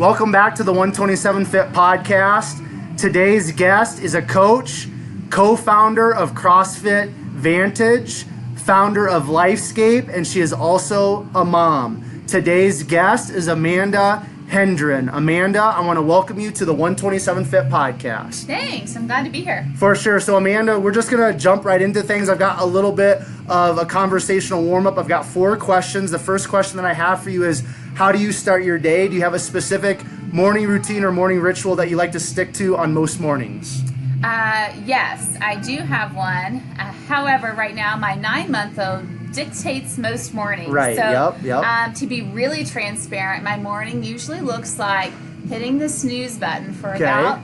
Welcome back to the 127 Fit podcast. Today's guest is a coach, co-founder of CrossFit Vantage, founder of Lifescape, and she is also a mom. Today's guest is Amanda Hendren. Amanda, I want to welcome you to the 127 Fit podcast. Thanks. I'm glad to be here. For sure. So Amanda, we're just going to jump right into things. I've got a little bit of a conversational warm-up. I've got 4 questions. The first question that I have for you is, how do you start your day? Do you have a specific morning routine or morning ritual that you like to stick to on most mornings? Yes, I do have one. However, right now, my 9-month-old dictates most mornings. Right, so, yep. To be really transparent, my morning usually looks like hitting the snooze button for about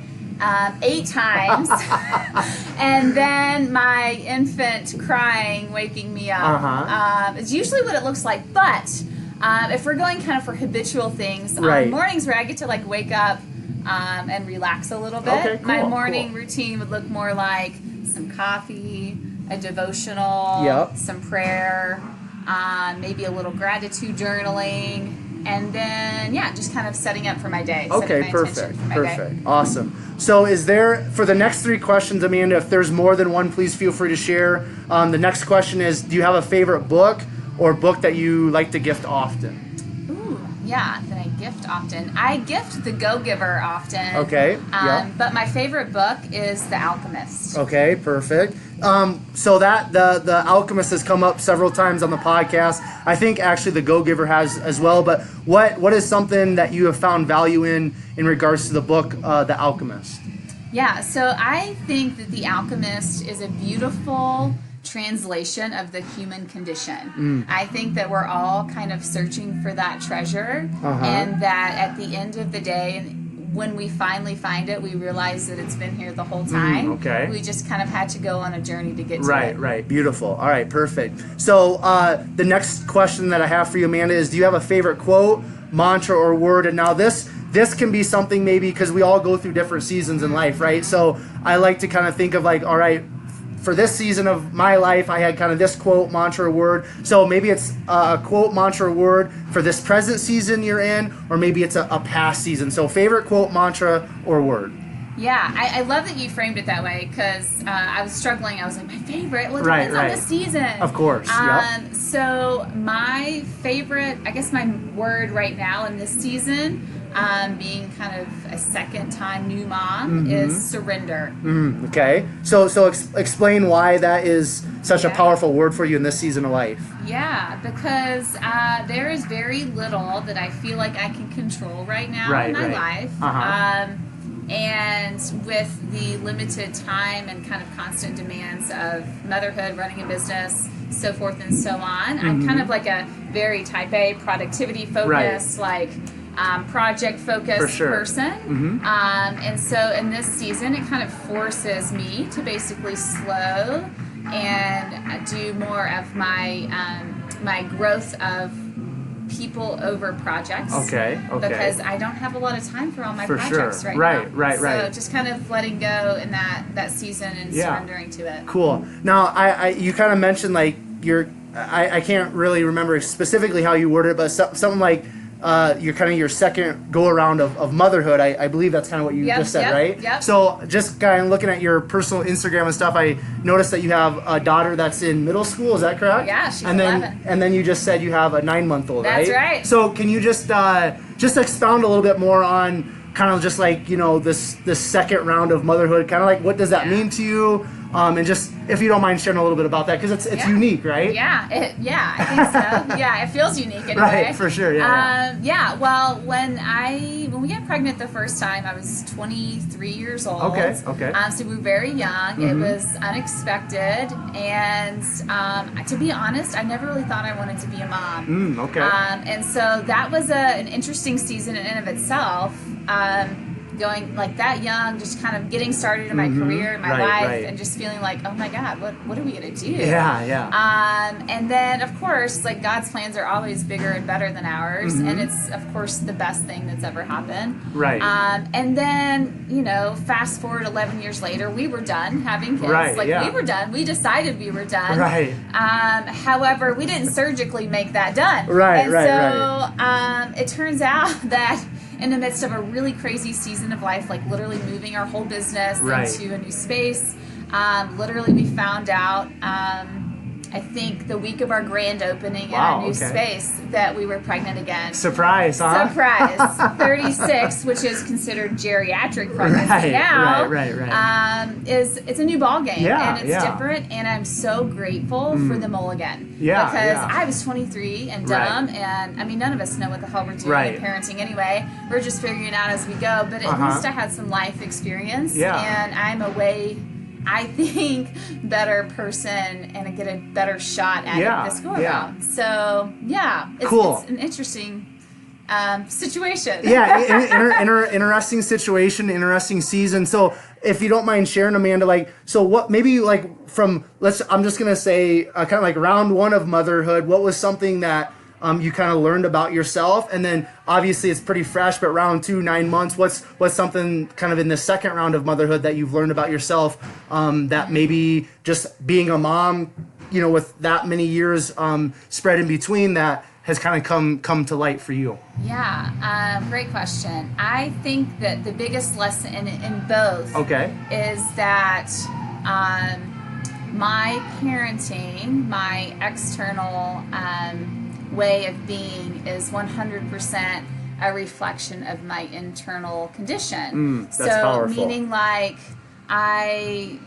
8 times, and then my infant crying, waking me up. It's usually what it looks like, but if we're going kind of for habitual things, mornings where I get to like wake up and relax a little bit, okay, cool, my morning routine would look more like some coffee, a devotional, some prayer, maybe a little gratitude journaling, and then just kind of setting up for my day. Okay, perfect. Awesome. So is there, for the next 3 questions, Amanda, if there's more than one, please feel free to share. The next question is, do you have a favorite book or book that you like to gift often? Yeah, that I gift often. I gift The Go-Giver often. Okay. But my favorite book is The Alchemist. Okay, perfect. So that the Alchemist has come up several times on the podcast. I think actually The Go-Giver has as well. But what is something that you have found value in regards to the book, The Alchemist? Yeah, so I think that The Alchemist is a beautiful translation of the human condition. I think that we're all kind of searching for that treasure, and that at the end of the day, when we finally find it, we realize that it's been here the whole time. Okay. We just kind of had to go on a journey to get to it. Right. Beautiful. All right, perfect. So the next question that I have for you, Amanda, is, do you have a favorite quote, mantra, or word? And now this can be something maybe, because we all go through different seasons in life, right? So I like to kind of think of like, all right, for this season of my life, I had kind of this quote, mantra, word. So maybe it's a quote, mantra, word for this present season you're in, or maybe it's a past season. So favorite quote, mantra, or word. Yeah, I love that you framed it that way, because I was struggling. I was like, my favorite? Well, it depends on the season. Of course, So my favorite, I guess my word right now in this season, being kind of a second-time new mom, is surrender. Okay. So explain why that is such a powerful word for you in this season of life. Yeah, because there is very little that I feel like I can control right now in my life. And with the limited time and kind of constant demands of motherhood, running a business, so forth and so on, I'm kind of like a very type A, productivity-focused, project-focused person. And so in this season, it kind of forces me to basically slow and do more of my my growth of people over projects. Okay. Because I don't have a lot of time for all my projects right now. So just kind of letting go in that season and surrendering to it. Cool. Now, I you kind of mentioned like I can't really remember specifically how you worded it, but something like your second go around of motherhood. I believe that's kind of what you just said, right? Yep. So just kind of looking at your personal Instagram and stuff, I noticed that you have a daughter that's in middle school. Is that correct? Yeah, she's 11. And then you just said you have a 9-month-old, right? That's right. So can you just expound a little bit more on kind of just like, this second round of motherhood, kind of like what does that mean to you? And just, if you don't mind sharing a little bit about that, because it's unique, right? Yeah, I think so. Yeah, it feels unique anyway. Right, for sure, well, when we got pregnant the first time, I was 23 years old. Okay. So we were very young. It was unexpected, and to be honest, I never really thought I wanted to be a mom. And so that was an interesting season in and of itself. Going like that young, just kind of getting started in my career, in my life, and just feeling like, oh my God, what are we gonna do? And then of course, like God's plans are always bigger and better than ours, and it's of course the best thing that's ever happened. And then fast forward 11 years later, we were done having kids. We were done. We decided we were done. However, we didn't surgically make that done. So it turns out that in the midst of a really crazy season of life, like literally moving our whole business into a new space. Literally, we found out, I think the week of our grand opening in our new space, that we were pregnant again. Surprise, huh? Surprise. 36, which is considered geriatric pregnancy now. It's a new ball game, and it's different, and I'm so grateful for the mulligan. Because I was 23 and dumb, and I mean, none of us know what the hell we're doing in parenting anyway. We're just figuring it out as we go, but at least I had some life experience, and I'm a way, I think, better person, and I get a better shot at this go around. So it's an interesting situation. Interesting situation, interesting season. So if you don't mind sharing, Amanda, like, so what, maybe like from, I'm just going to say kind of like round one of motherhood, what was something that you kind of learned about yourself? And then obviously it's pretty fresh, but round 2, 9 months, what's something kind of in the second round of motherhood that you've learned about yourself, that maybe just being a mom, you know, with that many years spread in between, that has kind of come to light for you? Great question. I think that the biggest lesson in both is that my parenting, my external way of being is 100% a reflection of my internal condition. That's powerful. Meaning, like, I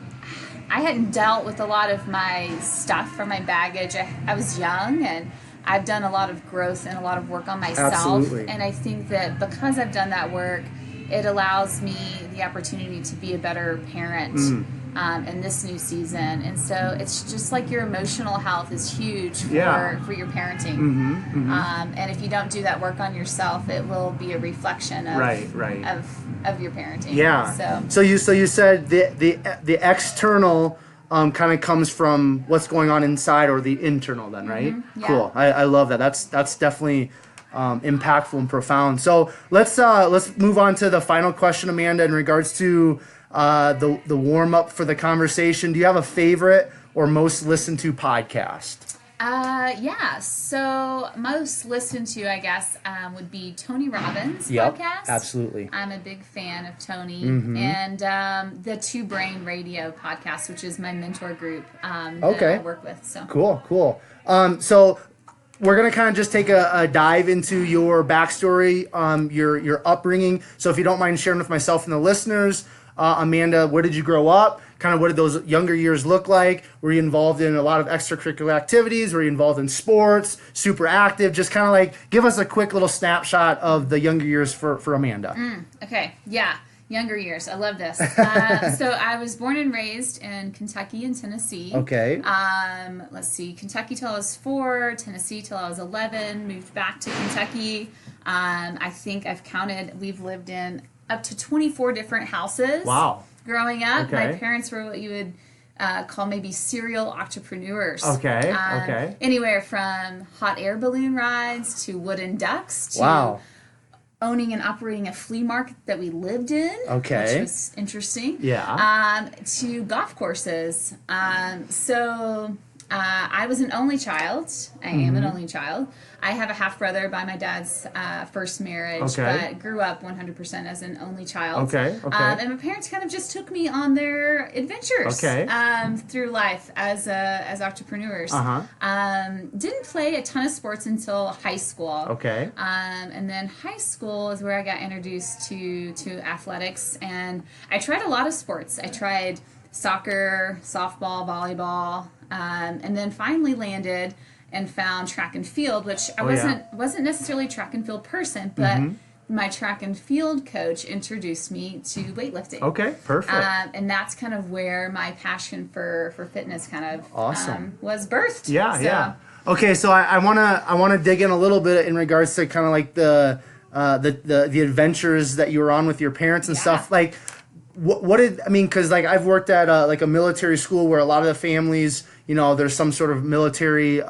hadn't dealt with a lot of my stuff or my baggage. I was young, and I've done a lot of growth and a lot of work on myself. Absolutely. And I think that because I've done that work, it allows me the opportunity to be a better parent in this new season. And so it's just like your emotional health is huge for your parenting. And if you don't do that work on yourself, it will be a reflection of of your parenting. So you said the external kind of comes from what's going on inside, or the internal then, right? Cool. I love that. That's definitely impactful and profound. So let's move on to the final question, Amanda, in regards to the warm up for the conversation. Do you have a favorite or most listened to podcast? So most listened to, I guess, would be Tony Robbins' podcast. Absolutely. I'm a big fan of Tony. And the Two Brain Radio podcast, which is my mentor group that I work with. So cool. So we're going to kind of just take a dive into your backstory, your upbringing. So if you don't mind sharing with myself and the listeners, Amanda, where did you grow up? Kind of what did those younger years look like? Were you involved in a lot of extracurricular activities? Were you involved in sports? Super active? Just kind of like give us a quick little snapshot of the younger years for Amanda. Younger years. I love this. So I was born and raised in Kentucky and Tennessee. Let's see, Kentucky till I was 4, Tennessee till I was 11, moved back to Kentucky. I think I've counted, we've lived in up to 24 different houses. Wow. Growing up, my parents were what you would call maybe serial entrepreneurs. Anywhere from hot air balloon rides to wooden ducks to owning and operating a flea market that we lived in, which was interesting. To golf courses. So I was an only child. I am an only child. I have a half brother by my dad's first marriage, but grew up 100% as an only child. And my parents kind of just took me on their adventures through life as entrepreneurs. Didn't play a ton of sports until high school. And then high school is where I got introduced to athletics, and I tried a lot of sports. I tried soccer, softball, volleyball, and then finally landed and found track and field, which I wasn't necessarily a track and field person, but my track and field coach introduced me to weightlifting. And that's kind of where my passion for fitness kind of was birthed. Okay, so I wanna dig in a little bit in regards to kind of like the adventures that you were on with your parents and stuff. Like, what did, I mean, because like I've worked at like a military school where a lot of the families, you know, there's some sort of military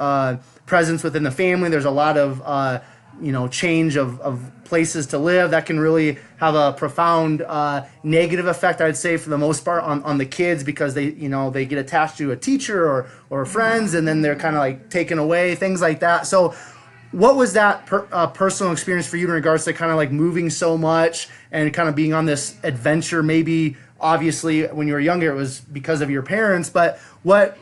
presence within the family. There's a lot of change of places to live that can really have a profound negative effect, I'd say, for the most part on the kids, because they get attached to a teacher or friends, and then they're kind of like taken away, things like that. So what was that personal experience for you in regards to kind of like moving so much and kind of being on this adventure? Maybe obviously when you were younger, it was because of your parents, but what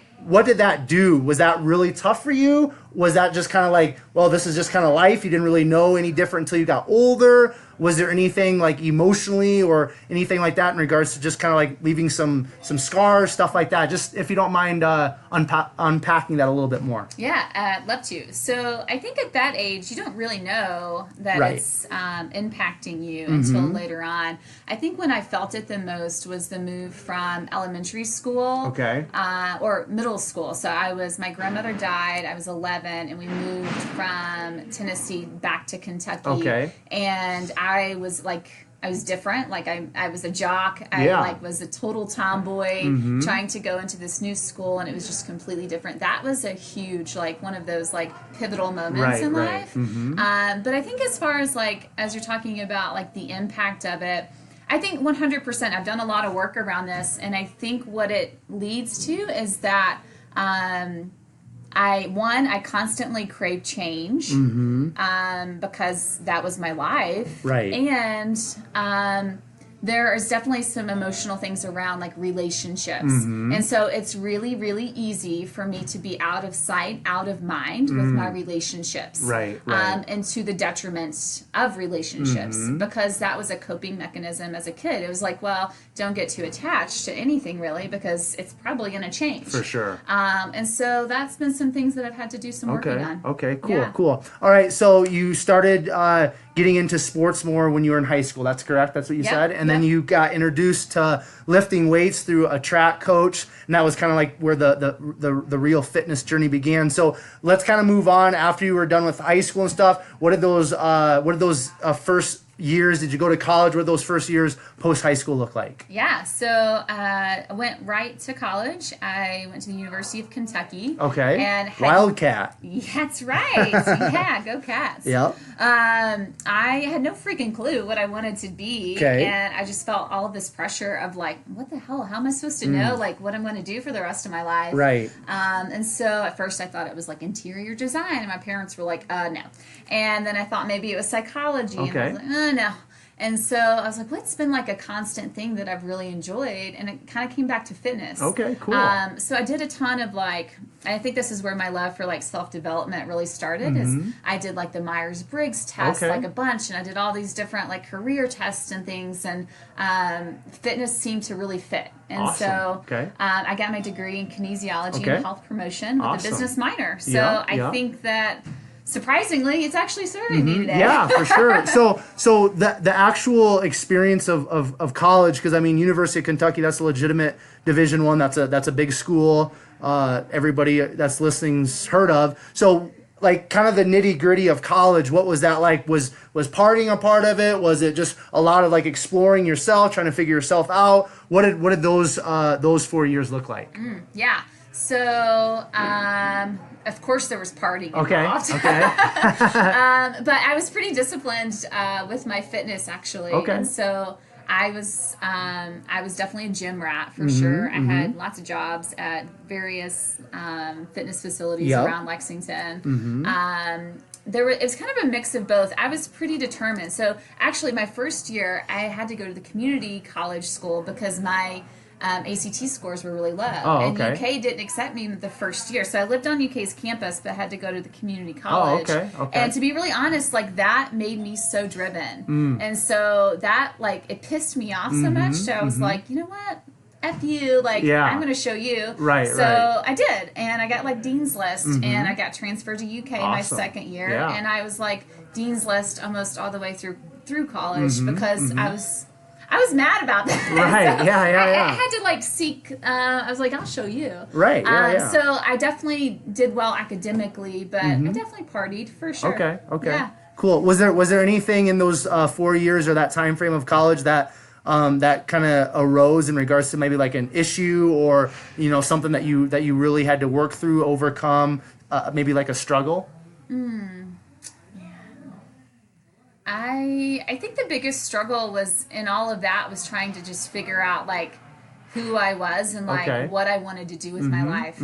did that do? Was that really tough for you? Was that just kind of like, well, this is just kind of life? You didn't really know any different until you got older? Was there anything like emotionally or anything like that in regards to just kind of like leaving some scars, stuff like that? Just if you don't mind unpacking that a little bit more. Yeah, I'd love to. So I think at that age, you don't really know that it's impacting you until later on. I think when I felt it the most was the move from elementary school or middle school. So my grandmother died, I was 11, and we moved from Tennessee back to Kentucky. Okay. And I was different. Like I was a jock. I was a total tomboy trying to go into this new school, and it was just completely different. That was a huge, like one of those like pivotal moments in life. But I think as far as like, as you're talking about like the impact of it, I think 100%, I've done a lot of work around this, and I think what it leads to is that I constantly crave change because that was my life. Right. And there is definitely some emotional things around like relationships. And so it's really, really easy for me to be out of sight, out of mind with my relationships. Right. And to the detriment of relationships, because that was a coping mechanism as a kid. It was like, well, don't get too attached to anything really, because it's probably going to change. For sure. And so that's been some things that I've had to do some working on. Okay, cool. All right, so you started getting into sports more when you were in high school. That's correct? That's what you said? And then you got introduced to lifting weights through a track coach, and that was kind of like where the real fitness journey began. So let's kind of move on after you were done with high school and stuff. What did those first years, did you go to college? What did those first years post high school look like? Yeah, so I went right to college. I went to the University of Kentucky. Okay. And Wildcat. That's right. Yeah, go Cats. Yep. I had no freaking clue what I wanted to be. Okay. And I just felt all of this pressure of like, what the hell? How am I supposed to know like what I'm going to do for the rest of my life? Right. And so at first I thought it was like interior design, and my parents were like, no. And then I thought maybe it was psychology. Okay. And I was like, no. And so I was like, what's been like a constant thing that I've really enjoyed? And it kind of came back to fitness. Okay, cool. So I did a ton of like, I think this is where my love for like self-development really started, is I did like the Myers-Briggs test like a bunch, and I did all these different like career tests and things, and fitness seemed to really fit. And so I got my degree in kinesiology and health promotion with a business minor. So I think that surprisingly, it's actually serving me today. Yeah, for sure. So the actual experience of college, because I mean, University of Kentucky, that's a legitimate Division I. That's a big school. Everybody that's listening's heard of. So like kind of the nitty gritty of college, what was that like? Was partying a part of it? Was it just a lot of like exploring yourself, trying to figure yourself out? What did those 4 years look like? Yeah. So, of course, there was partying involved. Okay. But I was pretty disciplined with my fitness, actually. Okay. And so I was definitely a gym rat for sure. I had lots of jobs at various fitness facilities around Lexington. It was kind of a mix of both. I was pretty determined. So actually, my first year, I had to go to the community college school because my ACT scores were really low. And UK didn't accept me the first year. So I lived on UK's campus, but had to go to the community college. And to be really honest, like that made me so driven. And so that, like, it pissed me off so much. So I was like, you know what? F you, like, I'm going to show you. So I did. And I got, like, Dean's List. And I got transferred to UK my second year. And I was, like, Dean's List almost all the way through college because I was mad about that. Right, I had to like seek, I was like, I'll show you. Right, So I definitely did well academically, but I definitely partied for sure. Okay. Yeah. Cool. Was there anything in those 4 years or that time frame of college that that kind of arose in regards to maybe like an issue or, you know, something that you really had to work through, overcome, maybe like a struggle? I think the biggest struggle was in all of that was trying to just figure out like who I was and like what I wanted to do with my life.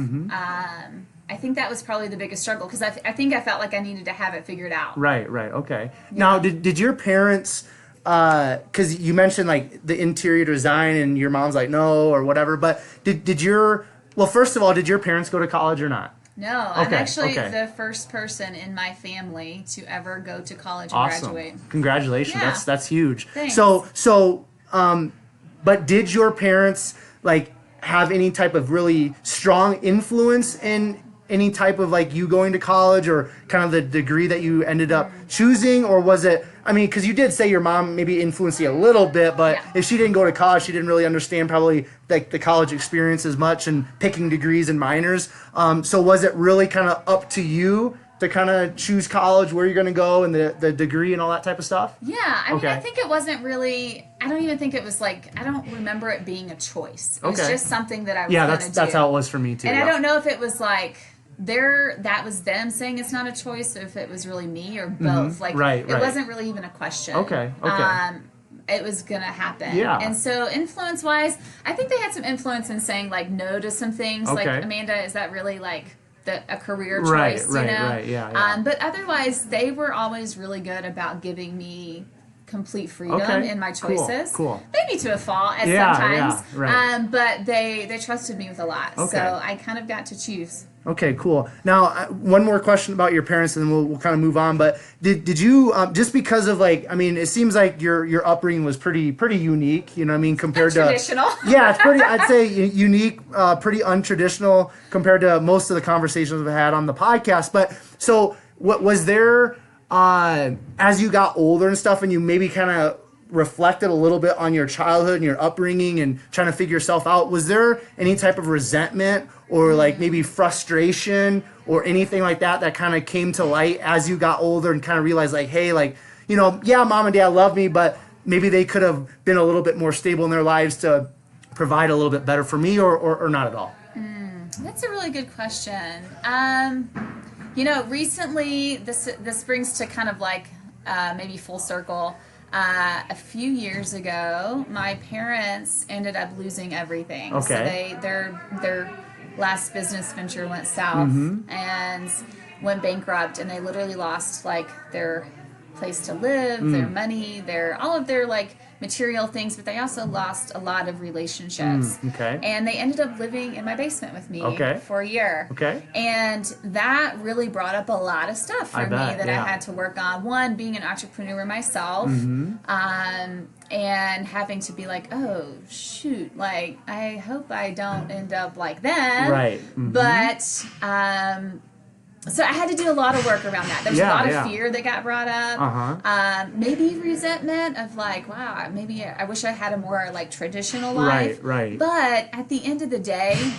I think that was probably the biggest struggle because I think I felt like I needed to have it figured out. Right. Okay. Yeah. Now, did your parents, because you mentioned like the interior design and your mom's like, no, or whatever, but first of all, did your parents go to college or not? No, I'm actually the first person in my family to ever go to college and graduate. Congratulations. Yeah. That's huge. Thanks. But did your parents like have any type of really strong influence in any type of like you going to college or kind of the degree that you ended up choosing? Or was it, I mean, because you did say your mom maybe influenced you a little bit, but if she didn't go to college, she didn't really understand probably like the college experience as much and picking degrees and minors. So was it really kind of up to you to kind of choose college, where you're going to go, and the degree and all that type of stuff? Yeah, I mean, I think it wasn't really, I don't even think it was like, I don't remember it being a choice. It was just something that I was going to do. Yeah, that's how it was for me too. And I don't know if it was like, that was them saying it's not a choice, or if it was really me, or both. Like, it wasn't really even a question. Okay. It was gonna happen. Yeah. And so influence-wise, I think they had some influence in saying like no to some things. Like, Amanda, is that really like a career choice? Right. Yeah. But otherwise, they were always really good about giving me complete freedom in my choices. Cool. Maybe to a fault at sometimes. Yeah, right. But they trusted me with a lot. Okay. So I kind of got to choose. Okay, cool. Now, one more question about your parents, and then we'll kind of move on. But did you just because of like, I mean, it seems like your upbringing was pretty unique. You know what I mean, compared to traditional. Yeah, it's pretty. I'd say unique, pretty untraditional compared to most of the conversations we've had on the podcast. But so, what was there as you got older and stuff, and you maybe kind of reflected a little bit on your childhood and your upbringing and trying to figure yourself out, was there any type of resentment or like maybe frustration or anything like that kind of came to light as you got older and kind of realized like, hey, like, you know, yeah, mom and dad love me, but maybe they could have been a little bit more stable in their lives to provide a little bit better for me, or not at all? That's a really good question. You know, recently, this brings to kind of like maybe full circle. A few years ago, my parents ended up losing everything. Okay. So their last business venture went south and went bankrupt, and they literally lost like their place to live, their money, all of their like material things, but they also lost a lot of relationships. And they ended up living in my basement with me for a year. And that really brought up a lot of stuff for me that I had to work on. One, being an entrepreneur myself, and having to be like, oh shoot, like I hope I don't end up like them. But so I had to do a lot of work around that. There was a lot of fear that got brought up. Maybe resentment of like, wow, maybe I wish I had a more like traditional life. But at the end of the day,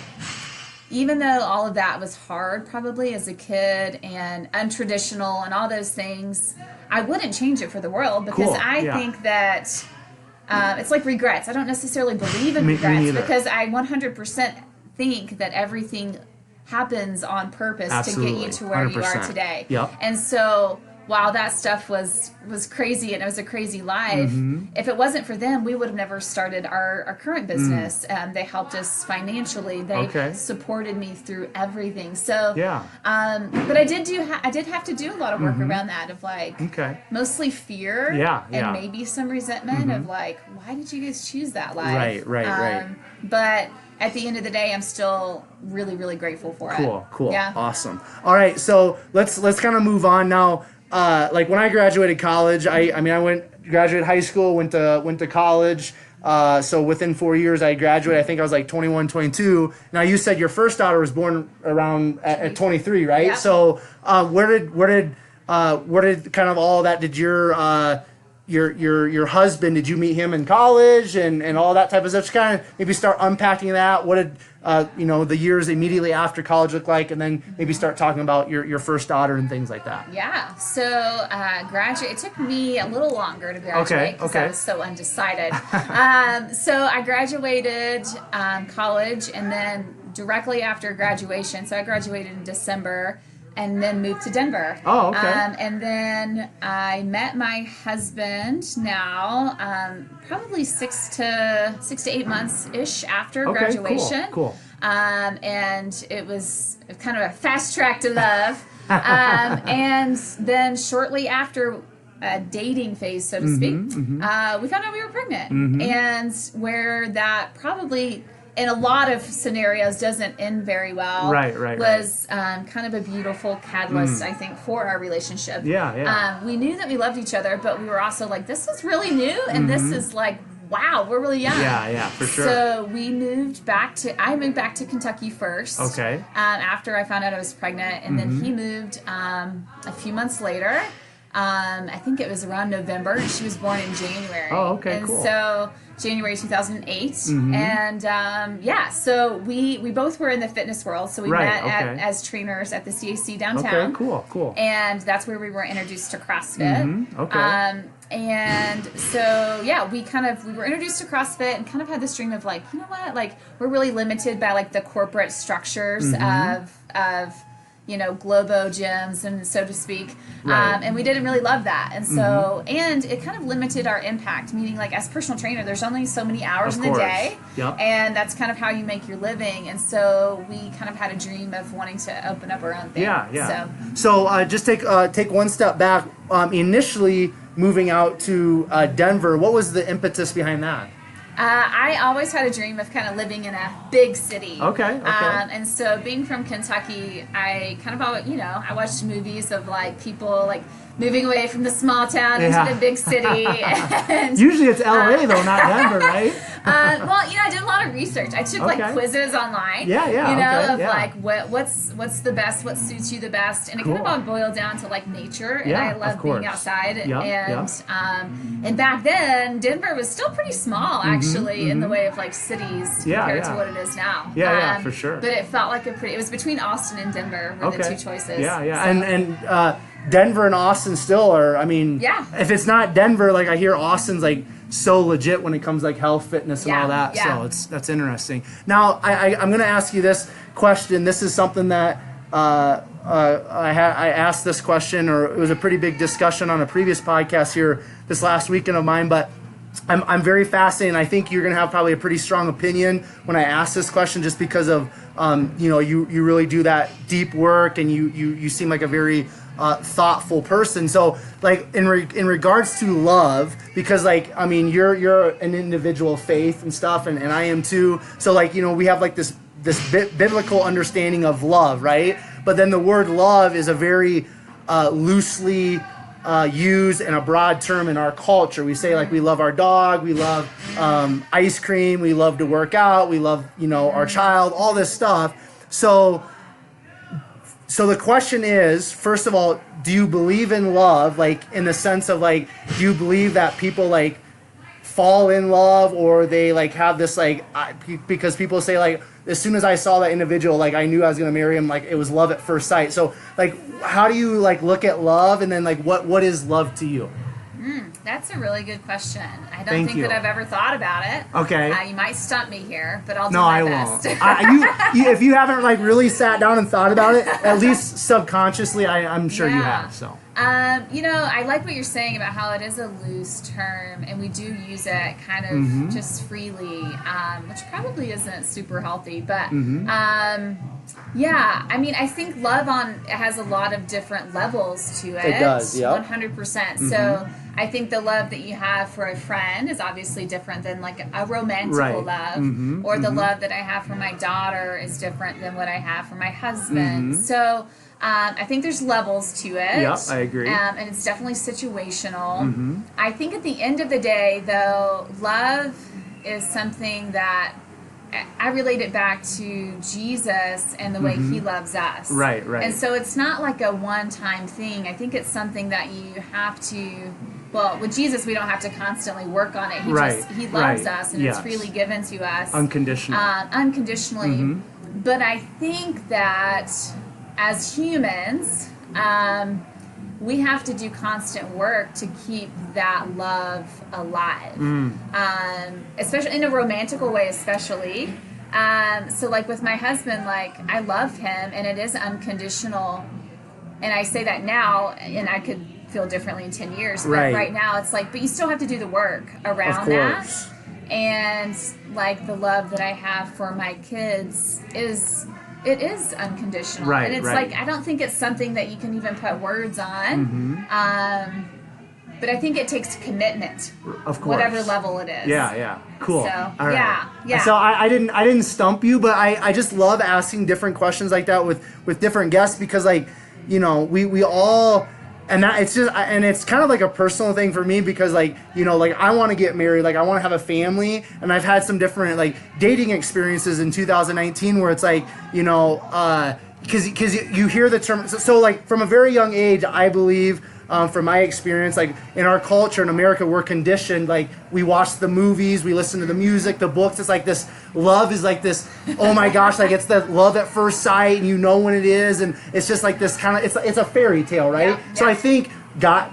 even though all of that was hard probably as a kid and untraditional and all those things, I wouldn't change it for the world because I think that it's like regrets. I don't necessarily believe in regrets because I 100% think that everything happens on purpose to get you to where 100%. You are today. And so while that stuff was crazy and it was a crazy life, if it wasn't for them, we would have never started our current business. They helped us financially. They supported me through everything. So, but I did have to do a lot of work around that of like mostly fear and maybe some resentment of like, why did you guys choose that life? But at the end of the day, I'm still really, really grateful for it. Cool. Yeah. Awesome. All right, so let's kind of move on now. Like when I graduated college, I graduated high school, went to college. So within 4 years, I graduated. I think I was like 21, 22. Now you said your first daughter was born around at 23, right? Yep. So where did kind of all that? Did your husband, did you meet him in college and all that type of stuff? Just kind of maybe start unpacking that. What did the years immediately after college look like, and then maybe start talking about your first daughter and things like that. Yeah. So it took me a little longer to graduate because I was so undecided. So I graduated college, and then directly after graduation, so I graduated in December, and then moved to Denver. Oh, okay. And then I met my husband now, probably 6 to 8 months ish after graduation. Cool. and it was kind of a fast track to love. And then shortly after a dating phase, so to speak, we found out we were pregnant. And where that probably in a lot of scenarios doesn't end very well, was kind of a beautiful catalyst, I think, for our relationship. We knew that we loved each other, but we were also like, this is really new, and this is like, wow, we're really young. For sure. So I moved back to Kentucky first. After I found out I was pregnant, and then he moved a few months later. I think it was around November, and she was born in January. And so January 2008. And so we both were in the fitness world. So we met as trainers at the CAC downtown. Cool. And that's where we were introduced to CrossFit. And so, we were introduced to CrossFit and kind of had this dream of like, you know what, like we're really limited by like the corporate structures of Globo gyms and so to speak. And we didn't really love that. And so, and it kind of limited our impact, meaning like as personal trainer, there's only so many hours in the day. And that's kind of how you make your living. And so we kind of had a dream of wanting to open up our own thing. So just take one step back. Initially moving out to Denver, what was the impetus behind that? I always had a dream of kind of living in a big city. Okay. And so being from Kentucky, I kind of always, I watched movies of like people like moving away from the small town into the big city. And, usually it's LA though, not Denver, right? I did a lot of research. I took like quizzes online. Like what's the best, what suits you the best, and it kind of all boiled down to like nature. And I love being outside. And back then Denver was still pretty small actually in the way of like cities compared to what it is now. For sure. But it felt like it was between Austin and Denver were the two choices. And Denver and Austin still are, if it's not Denver, like I hear Austin's like so legit when it comes like health, fitness, and all that. So that's interesting. Now I'm going to ask you this question. This is something that I asked this question, or it was a pretty big discussion on a previous podcast here this last weekend of mine, but I'm very fascinated. I think you're going to have probably a pretty strong opinion when I ask this question, just because of you really do that deep work, and you seem like a very thoughtful person. So like in regards to love, because like you're an individual faith and stuff, and I am too. So like we have like this biblical understanding of love, right? But then the word love is a very loosely used and a broad term in our culture. We say like we love our dog, we love ice cream, we love to work out, we love our child, all this stuff. So the question is, first of all, do you believe in love, like in the sense of like, do you believe that people like fall in love, or they like have this like, because people say like, as soon as I saw that individual, like I knew I was going to marry him, like it was love at first sight. So like, how do you like look at love, and then like what is love to you? That's a really good question. I don't think that I've ever thought about it. Okay. You might stump me here, but I'll do my best. No, I won't. If you haven't like really sat down and thought about it, at least subconsciously, I'm sure you have. So. I like what you're saying about how it is a loose term, and we do use it kind of just freely, which probably isn't super healthy. But I think love has a lot of different levels to it. It does, yeah. 100%. So I think the love that you have for a friend is obviously different than like a romantic love, or the love that I have for my daughter is different than what I have for my husband. So I think there's levels to it. Yep, I agree. And it's definitely situational. I think at the end of the day, though, love is something that I relate it back to Jesus and the way he loves us. Right. And so it's not like a one-time thing. I think it's something that you have to, well, with Jesus, we don't have to constantly work on it. He loves us, and it's freely given to us. Unconditionally. But I think that as humans, we have to do constant work to keep that love alive, especially in a romantical way, especially. So like with my husband, like I love him, and it is unconditional. And I say that now, and I could feel differently in 10 years. But right now it's like, but you still have to do the work around that. And like the love that I have for my kids is unconditional. Right, and it's right. like, I don't think it's something that you can even put words on. But I think it takes commitment, of course, whatever level it is. Yeah, cool. So, all right. yeah. So I didn't stump you, but I just love asking different questions like that with different guests, because like, you know, we all, and that it's just, and it's kind of like a personal thing for me, because like, you know, like I want to get married, like I want to have a family, and I've had some different like dating experiences in 2019 where it's like, you know, because you hear the term, so like from a very young age, I believe. From my experience, like in our culture in America, we're conditioned, like we watch the movies, we listen to the music, the books. It's like this love is like this, oh my gosh, like it's the love at first sight, and you know when it is, and it's just like this kind of, it's a fairy tale, right? Yeah. So I think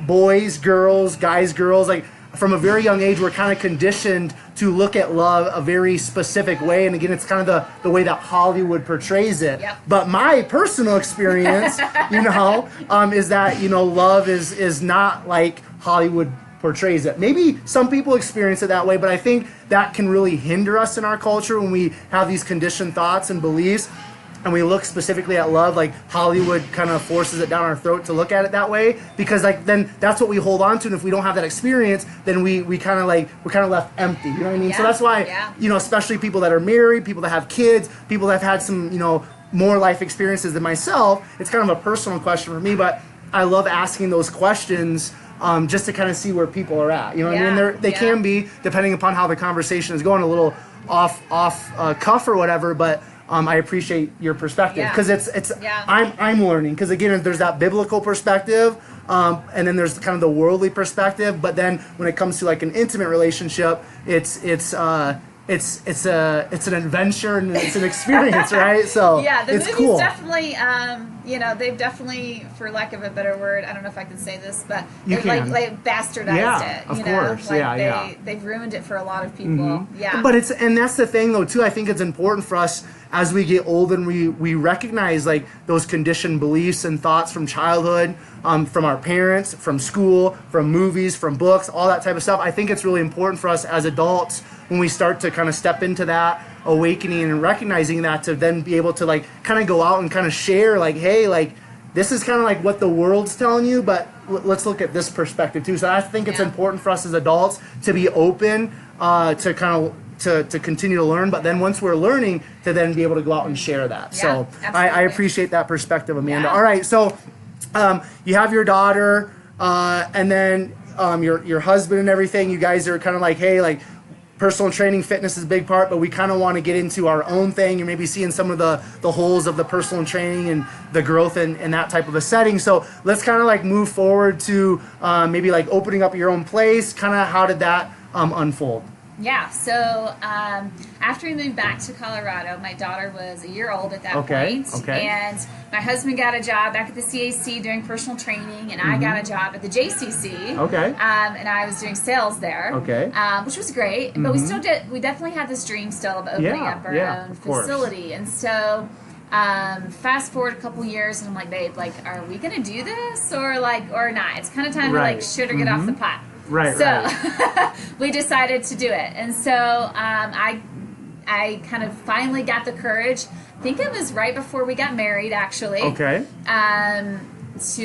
boys, girls, guys, girls, like from a very young age, we're kind of conditioned to look at love a very specific way. And again, it's kind of the way that Hollywood portrays it. Yep. But my personal experience, you know, is that, you know, love is not like Hollywood portrays it. Maybe some people experience it that way, but I think that can really hinder us in our culture when we have these conditioned thoughts and beliefs. And we look specifically at love, like Hollywood kind of forces it down our throat to look at it that way, because like then that's what we hold on to, and if we don't have that experience, then we're kind of left empty. You know what I mean? Yeah. So that's why, you know, especially people that are married, people that have kids, people that have had some, you know, more life experiences than myself. It's kind of a personal question for me, but I love asking those questions. Just to kind of see where people are at, you know what I mean? They can be, depending upon how the conversation is going, a little off cuff or whatever, but I appreciate your perspective, because I'm learning, because again, there's that biblical perspective, and then there's kind of the worldly perspective, but then when it comes to like an intimate relationship, it's an adventure and it's an experience, right? So the it's movie's cool. Definitely, you know, they've definitely, for lack of a better word, I don't know if I can say this, but You they've can. like bastardized it. Of you know? course. Like they've ruined it for a lot of people. Yeah. But and that's the thing though too. I think it's important for us as we get older and we recognize like those conditioned beliefs and thoughts from childhood, from our parents, from school, from movies, from books, all that type of stuff. I think it's really important for us as adults, when we start to kind of step into that awakening and recognizing that, to then be able to like kind of go out and kind of share like, hey, like this is kind of like what the world's telling you, but let's look at this perspective too. So I think it's important for us as adults to be open to kind of to continue to learn, but then once we're learning, to then be able to go out and share that. So I appreciate that perspective, Amanda. All right, so you have your daughter, and then your husband and everything. You guys are kind of like, hey, like personal training, fitness is a big part, but we kind of want to get into our own thing. You're maybe seeing some of the holes of the personal training and the growth in that type of a setting. So let's kind of like move forward to maybe like opening up your own place. Kind of how did that unfold? Yeah, so after we moved back to Colorado, my daughter was a year old at that point. And my husband got a job back at the CAC doing personal training, and I got a job at the JCC. And I was doing sales there. Which was great. But we definitely had this dream still of opening up our own facility. And so fast forward a couple years, and I'm like, babe, like, are we going to do this or not? It's kind of time to like shit or get off the pot. So we decided to do it, and so I kind of finally got the courage. I think it was right before we got married, actually. To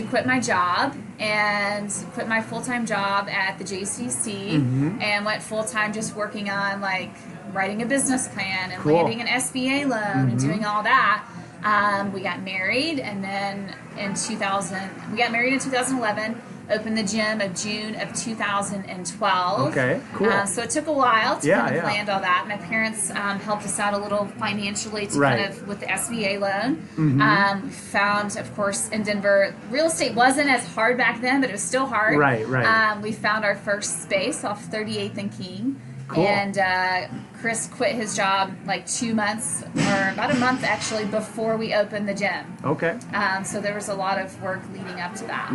quit my job and quit my full-time job at the JCC, and went full-time just working on like writing a business plan and landing an SBA loan and doing all that. We got married, and then we got married in 2011. Opened the gym of June of 2012. So it took a while to kind of land all that. My parents helped us out a little financially to kind of with the SBA loan. We found, of course, in Denver, real estate wasn't as hard back then, but it was still hard. We found our first space off 38th and King. And Chris quit his job like 2 months, or about a month actually, before we opened the gym. So there was a lot of work leading up to that.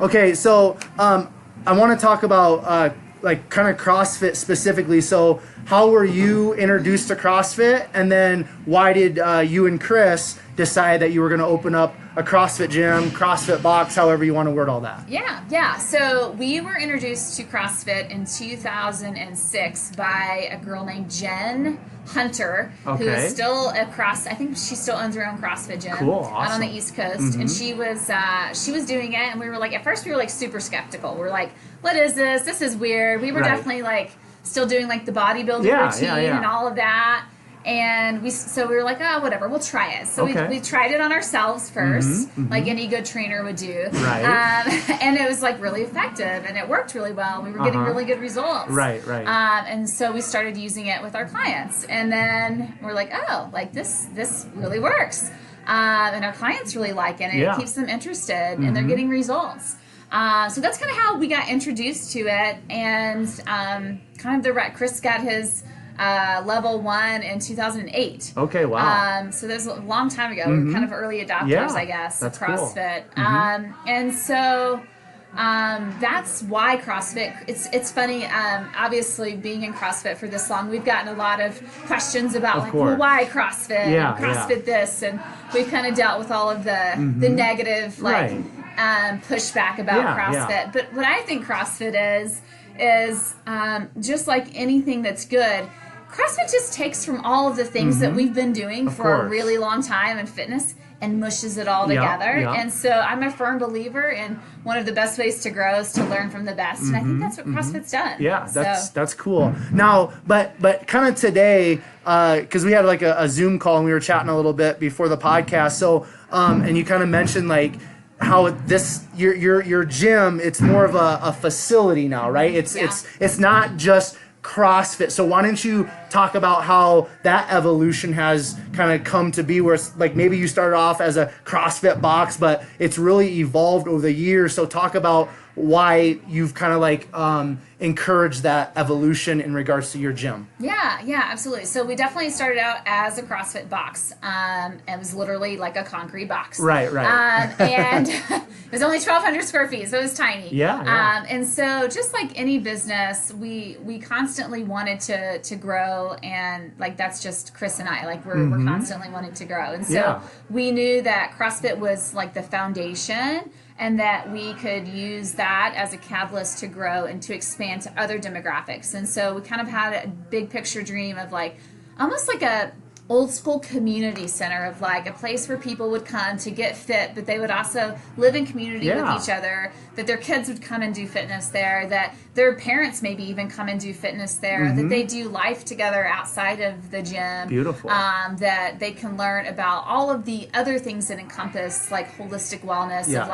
Okay, so I want to talk about like kind of CrossFit specifically. So how were you introduced to CrossFit, and then why did you and Chris decide that you were going to open up a CrossFit gym, CrossFit box, however you want to word all that? Yeah. So we were introduced to CrossFit in 2006 by a girl named Jen Hunter, who is still I think she still owns her own CrossFit gym out on the East Coast. And she was doing it, and we were like, at first we were like super skeptical. We're like, what is this? This is weird. We were definitely like still doing like the bodybuilding routine and all of that. And we were like, oh, whatever, we'll try it. So we tried it on ourselves first, like any good trainer would do. And it was like really effective, and it worked really well. We were getting really good results. And so we started using it with our clients, and then we're like, oh, like this really works. And our clients really like it, and it keeps them interested, and they're getting results. So that's kind of how we got introduced to it, and kind of Chris got his level 1 in 2008. Okay, wow. So that was a long time ago. We were kind of early adopters, I guess, of CrossFit. Cool. And so that's why CrossFit. It's funny. Obviously, being in CrossFit for this long, we've gotten a lot of questions about well, why CrossFit? And CrossFit this, and we've kind of dealt with all of the negative pushback about CrossFit. But what I think CrossFit is just like anything that's good. CrossFit just takes from all of the things that we've been doing for a really long time in fitness and mushes it all together. And so I'm a firm believer in one of the best ways to grow is to learn from the best. And I think that's what CrossFit's done. Yeah, that's cool. Now, but kind of today, because we had like a Zoom call and we were chatting a little bit before the podcast. So, and you kind of mentioned like how your gym, it's more of a facility now, right? It's not just CrossFit. So why don't you talk about how that evolution has kind of come to be, where it's like maybe you started off as a CrossFit box, but it's really evolved over the years. So talk about why you've kind of like encouraged that evolution in regards to your gym. Yeah, absolutely. So we definitely started out as a CrossFit box. It was literally like a concrete box. Right. And it was only 1,200 square feet, so it was tiny. Yeah. And so just like any business, we constantly wanted to grow, and like that's just Chris and I. Like we're constantly wanting to grow, and so we knew that CrossFit was like the foundation, and that we could use that as a catalyst to grow and to expand to other demographics. And so we kind of had a big picture dream of like almost like a old school community center, of like a place where people would come to get fit, but they would also live in community with each other, that their kids would come and do fitness there, that their parents maybe even come and do fitness there, that they do life together outside of the gym. Beautiful. That they can learn about all of the other things that encompass like holistic wellness, of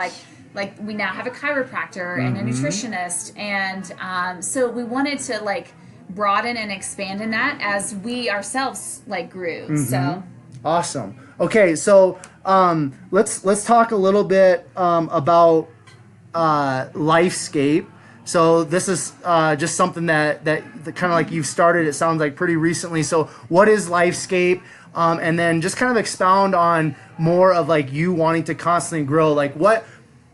like we now have a chiropractor and a nutritionist, and so we wanted to like broaden and expand in that as we ourselves like grew. So awesome. Okay, so let's talk a little bit about Lifescape. So this is just something that kind of like you've started, it sounds like, pretty recently. So what is Lifescape? And then just kind of expound on more of like you wanting to constantly grow. Like what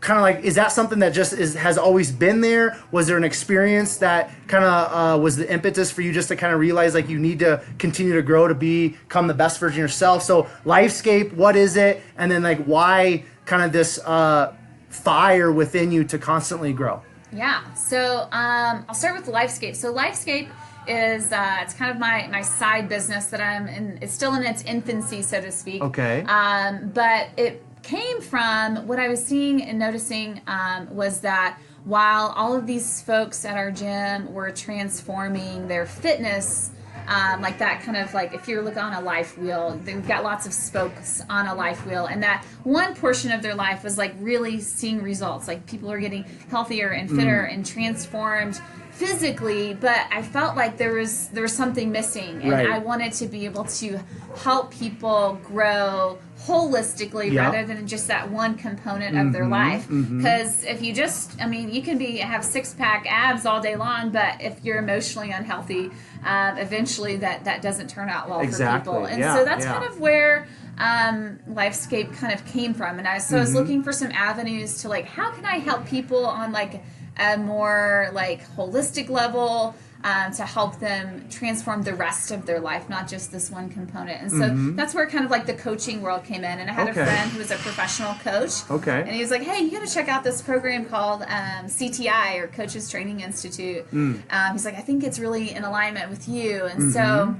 kind of like, is that something that just has always been there? Was there an experience that kind of was the impetus for you just to kind of realize like you need to continue to grow to become the best version of yourself? So Lifescape, what is it? And then like why kind of this fire within you to constantly grow? Yeah, so I'll start with Lifescape. So Lifescape is it's kind of my side business that I'm in. It's still in its infancy, so to speak. Okay. But it came from what I was seeing and noticing was that while all of these folks at our gym were transforming their fitness, like that kind of like if you're looking on a life wheel, they've got lots of spokes on a life wheel, and that one portion of their life was like really seeing results, like people are getting healthier and fitter and transformed physically, but I felt like there was something missing, and I wanted to be able to help people grow holistically rather than just that one component of their life. Because if you just, I mean, you can have six-pack abs all day long, but if you're emotionally unhealthy, eventually that doesn't turn out well for people. And so that's kind of where Lifescape kind of came from. And I was looking for some avenues to like, how can I help people on like a more like holistic level, to help them transform the rest of their life, not just this one component. And so that's where kind of like the coaching world came in. And I had a friend who was a professional coach. And he was like, hey, you got to check out this program called CTI, or Coaches Training Institute. He's like, I think it's really in alignment with you. And so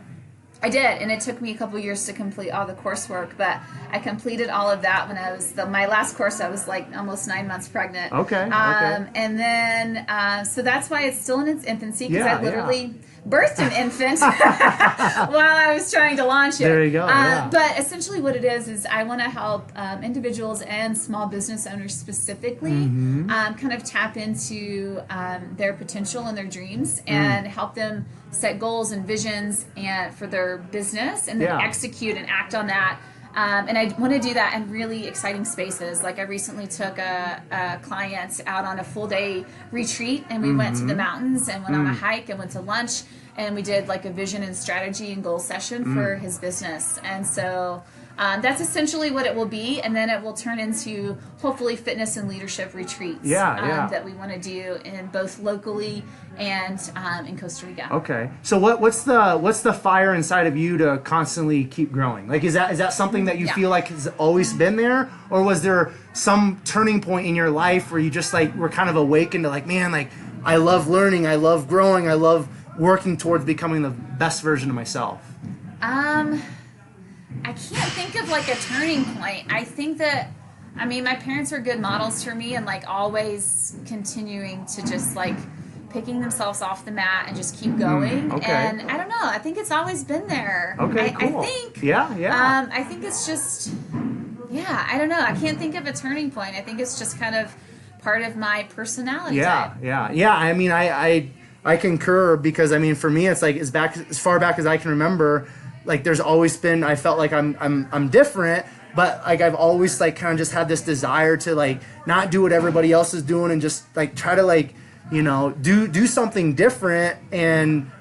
I did, and it took me a couple years to complete all the coursework, but I completed all of that when I was, my last course, I was like almost 9 months pregnant. And then, so that's why it's still in its infancy, because I literally birthed an infant while I was trying to launch it. There you go. But essentially what it is I want to help individuals and small business owners specifically kind of tap into their potential and their dreams and help them set goals and visions and for their business, and then execute and act on that. And I want to do that in really exciting spaces. Like I recently took a client out on a full day retreat, and we went to the mountains and went on a hike and went to lunch, and we did like a vision and strategy and goal session for his business. And so that's essentially what it will be, and then it will turn into hopefully fitness and leadership retreats that we want to do in both locally and in Costa Rica. Okay, so what's the fire inside of you to constantly keep growing? Like, is that something that you feel like has always been there, or was there some turning point in your life where you just like were kind of awakened to like, man, like I love learning, I love growing, I love working towards becoming the best version of myself? I can't think of like a turning point. I think that, I mean, my parents were good models for me, and like always continuing to just like picking themselves off the mat and just keep going. And I don't know, I think it's always been there. Cool. I think, I think it's just, I don't know. I can't think of a turning point. I think it's just kind of part of my personality type. I mean, I concur, because I mean, for me, it's like as far back as I can remember, like there's always been, I felt like I'm different, but like I've always like kind of just had this desire to like not do what everybody else is doing, and just like try to like, you know, do something different, and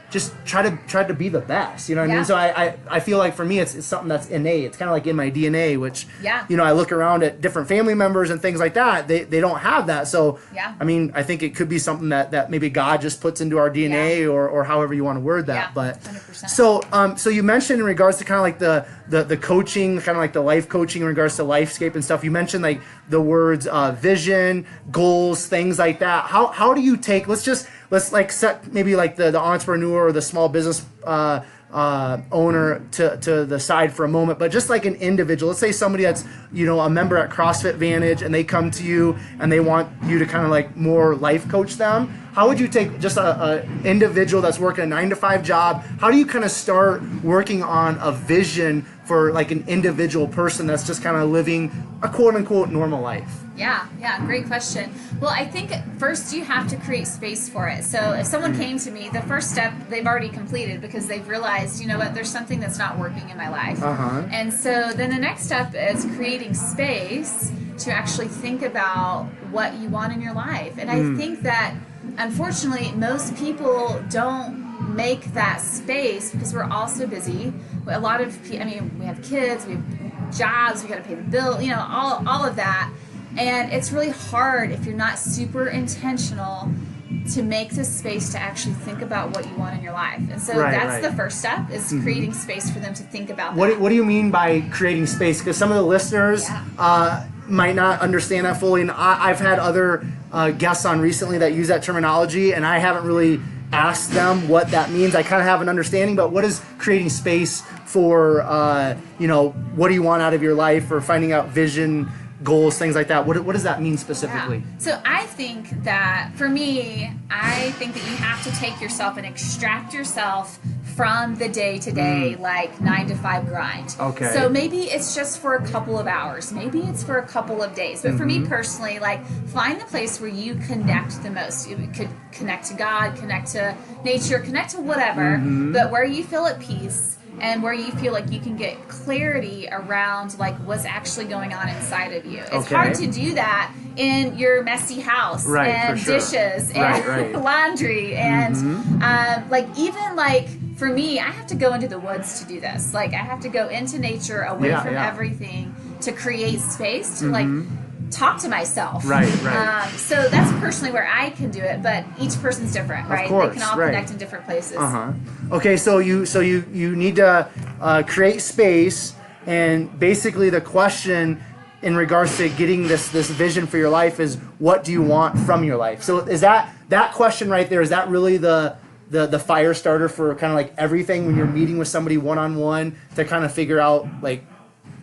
just try to be the best, you know what I mean? So I feel like for me it's something that's innate. It's kind of like in my DNA, which you know, I look around at different family members and things like that, they don't have that. So I mean, I think it could be something that maybe God just puts into our DNA, or however you want to word that. But 100%. So you mentioned in regards to kind of like the coaching, kind of like the life coaching in regards to Lifescape and stuff, you mentioned like the words vision, goals, things like that. How do you take, let's like set maybe like the entrepreneur or the small business owner to the side for a moment, but just like an individual, let's say somebody that's, you know, a member at CrossFit Vantage, and they come to you and they want you to kind of like more life coach them. How would you take just a individual that's working a 9-to-5 job? How do you kind of start working on a vision for like an individual person that's just kind of living a quote unquote normal life? Yeah, great question. Well, I think first you have to create space for it. So if someone came to me, the first step they've already completed, because they've realized, you know what, there's something that's not working in my life. And so then the next step is creating space to actually think about what you want in your life. And I think that unfortunately most people don't make that space, because we're all so busy. A lot of, I mean, we have kids, we have jobs, we got to pay the bill, you know, all of that. And it's really hard if you're not super intentional to make this space to actually think about what you want in your life. And so that's the first step, is creating space for them to think about that. What do you mean by creating space? Because some of the listeners might not understand that fully. And I've had other guests on recently that use that terminology, and I haven't really asked them what that means. I kind of have an understanding, but what is creating space for, you know, what do you want out of your life, or finding out vision, goals, things like that? What does that mean specifically? So I think that for me, I think that you have to take yourself and extract yourself from the day-to-day like 9-to-5 grind. So maybe it's just for a couple of hours, maybe it's for a couple of days, but for me personally, like find the place where you connect the most. You could connect to God, connect to nature, connect to whatever, but where you feel at peace, and where you feel like you can get clarity around like what's actually going on inside of you. It's hard to do that in your messy house, and dishes and laundry and like even like for me, I have to go into the woods to do this. Like I have to go into nature, away from everything, to create space to like talk to myself. Right. So that's personally where I can do it, but each person's different, right? Of course, they can all connect in different places. Okay, so you need to create space, and basically the question in regards to getting this vision for your life is, what do you want from your life? So is that question right there, is that really the fire starter for kind of like everything when you're meeting with somebody one-on-one to kind of figure out like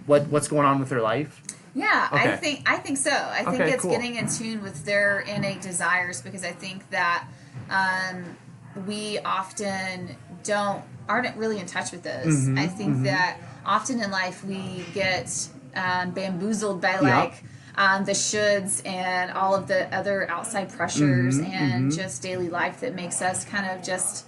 what's going on with their life? Yeah, Okay. I think so. I think it's cool. getting in tune with their innate desires, because I think that we often aren't really in touch with those. I think that often in life we get bamboozled by the shoulds and all of the other outside pressures and just daily life that makes us kind of just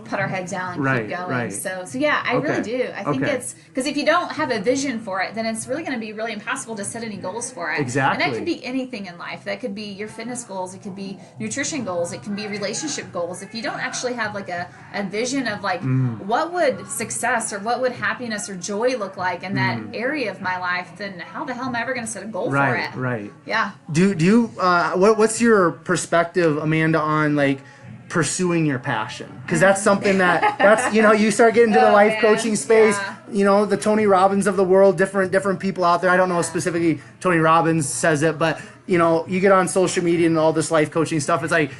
put our head down and keep going. Right. So yeah, I really do. I think it's because if you don't have a vision for it, then it's really going to be really impossible to set any goals for it. Exactly. And that could be anything in life. That could be your fitness goals. It could be nutrition goals. It can be relationship goals. If you don't actually have like a vision of like what would success or what would happiness or joy look like in that area of my life, then how the hell am I ever going to set a goal for it? Right. Yeah. Do you what's your perspective, Amanda, on like pursuing your passion? Because that's something that's you start getting into the life coaching space, the Tony Robbins of the world, different people out there. I don't know specifically Tony Robbins says it, but you get on social media and all this life coaching stuff, it's like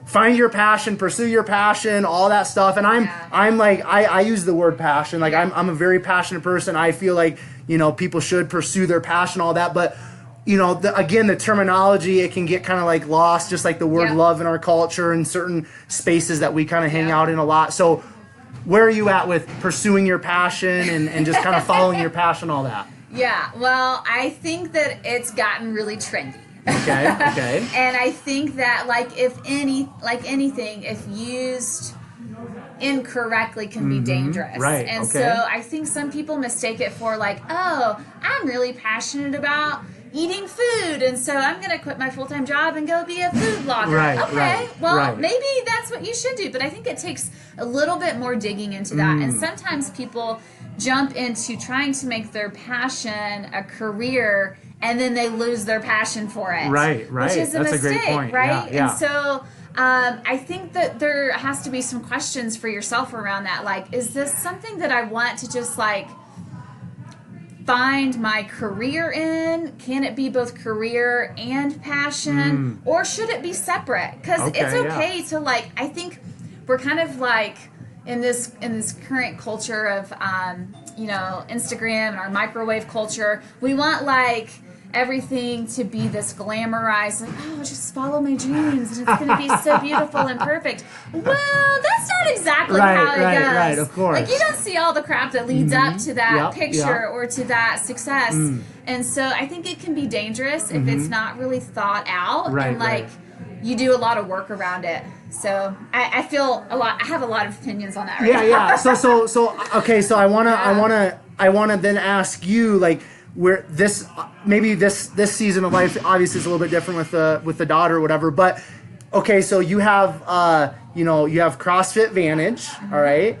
find your passion, pursue your passion, all that stuff. And I'm like I use the word passion, like I'm a very passionate person. I feel like people should pursue their passion, all that, but again, the terminology, it can get kind of like lost, just like the word love in our culture and certain spaces that we kind of hang out in a lot. So where are you at with pursuing your passion and just kind of following your passion, all that? Yeah, well, I think that it's gotten really trendy. Okay. And I think that anything, if used incorrectly, can be dangerous. Right. And so I think some people mistake it for like, oh, I'm really passionate about eating food, and so I'm going to quit my full-time job and go be a food blogger. Maybe that's what you should do, but I think it takes a little bit more digging into that. And sometimes people jump into trying to make their passion a career, and then they lose their passion for it. Right. Which is a mistake, a great point. Right? Yeah. And so I think that there has to be some questions for yourself around that. Like, is this something that I want to just like find my career in? Can it be both career and passion, or should it be separate? Because it's okay to like, I think we're kind of like in this current culture of Instagram and our microwave culture, we want like everything to be this glamorized, like, oh, just follow my dreams and it's going to be so beautiful and perfect. Well, that's not exactly how it goes. Right, of course. Like, you don't see all the crap that leads up to that picture or to that success. And so I think it can be dangerous if it's not really thought out and like you do a lot of work around it. So I have a lot of opinions on that right now. Yeah. So okay, so I wanna then ask you, like, where this season of life obviously is a little bit different with the daughter or whatever, but okay, so you have you have CrossFit Vantage, all right,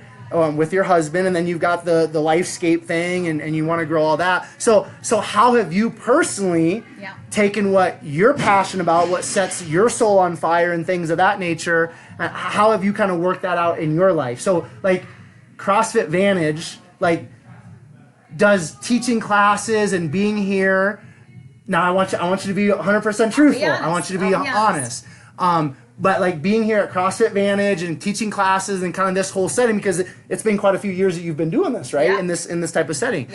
with your husband, and then you've got the Lifescape thing, and you want to grow all that. So how have you personally taken what you're passionate about, what sets your soul on fire, and things of that nature? How have you kind of worked that out in your life? So like CrossFit Vantage, like, does teaching classes and being here, now I want you to be 100% truthful. I want you to be honest. But like being here at CrossFit Vantage and teaching classes and kind of this whole setting, because it's been quite a few years that you've been doing this, right? In this type of setting.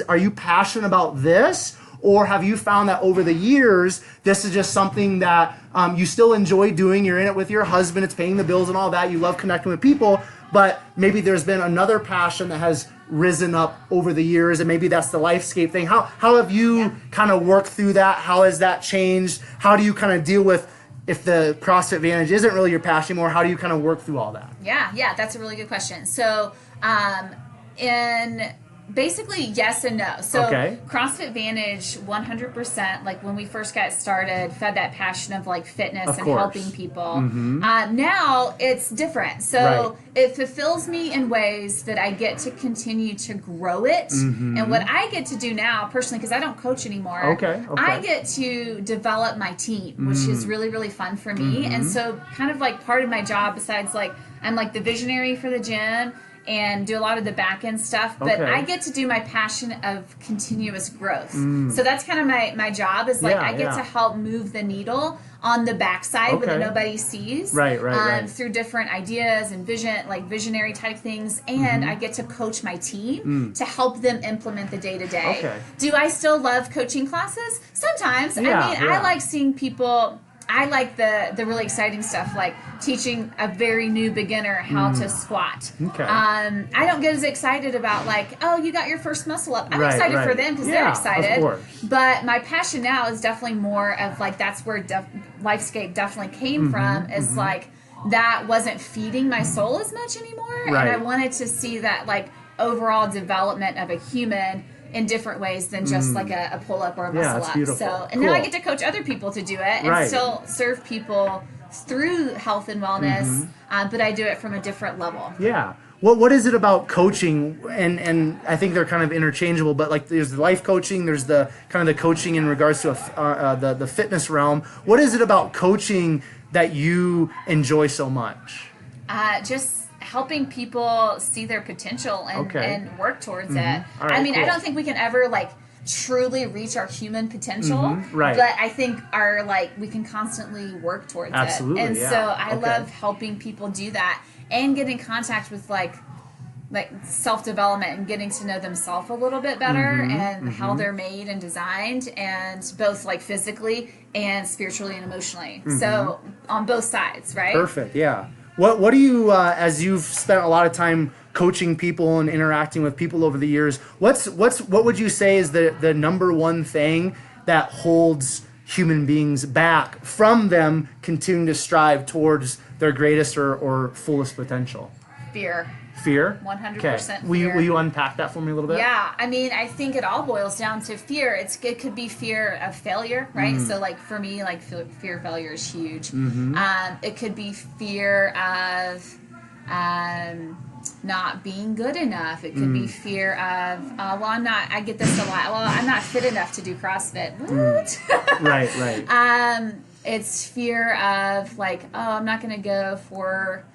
Are you passionate about this, or have you found that over the years this is just something that you still enjoy doing? You're in it with your husband, it's paying the bills and all that, you love connecting with people, but maybe there's been another passion that has risen up over the years, and maybe that's the Lifescape thing. How have you kind of worked through that? How has that changed? How do you kind of deal with, if the CrossFit Vantage isn't really your passion anymore, how do you kind of work through all that? Yeah, that's a really good question. So in Basically, yes and no. So CrossFit Vantage, 100%, like when we first got started, fed that passion of like fitness and helping people. Now it's different. So it fulfills me in ways that I get to continue to grow it. And what I get to do now, personally, because I don't coach anymore, I get to develop my team, which is really, really fun for me. And so kind of like part of my job, besides like, I'm like the visionary for the gym and do a lot of the back end stuff, but I get to do my passion of continuous growth. So that's kind of my job is like, I get to help move the needle on the backside that nobody sees, through different ideas and visionary type things. And I get to coach my team to help them implement the day to day. Do I still love coaching classes? Sometimes. I like seeing people. I like the really exciting stuff, like teaching a very new beginner how to squat. I don't get as excited about like, oh, you got your first muscle up. I'm excited for them because they're excited. But my passion now is definitely more of like, that's where Lifescape definitely came from, is like that wasn't feeding my soul as much anymore. And I wanted to see that like overall development of a human in different ways than just like a pull-up or a muscle-up. Beautiful. So, and now I get to coach other people to do it and still serve people through health and wellness, but I do it from a different level. What is it about coaching, and I think they're kind of interchangeable, but like there's the life coaching, there's the kind of the coaching in regards to the fitness realm. What is it about coaching that you enjoy so much? Just helping people see their potential and work towards it. Right, I don't think we can ever like truly reach our human potential, but I think we can constantly work towards it. And so I love helping people do that and get in contact with like self-development and getting to know themselves a little bit better and how they're made and designed, and both like physically and spiritually and emotionally. So on both sides, right? Perfect. What do you, as you've spent a lot of time coaching people and interacting with people over the years, what would you say is the number one thing that holds human beings back from them continuing to strive towards their greatest or fullest potential? Fear. Fear? 100% fear. Will you unpack that for me a little bit? Yeah, I think it all boils down to fear. It could be fear of failure, right? So like for me, like fear of failure is huge. It could be fear of not being good enough. It could be fear of, I get this a lot, I'm not fit enough to do CrossFit. What? Right. It's fear of like, I'm not going to go for,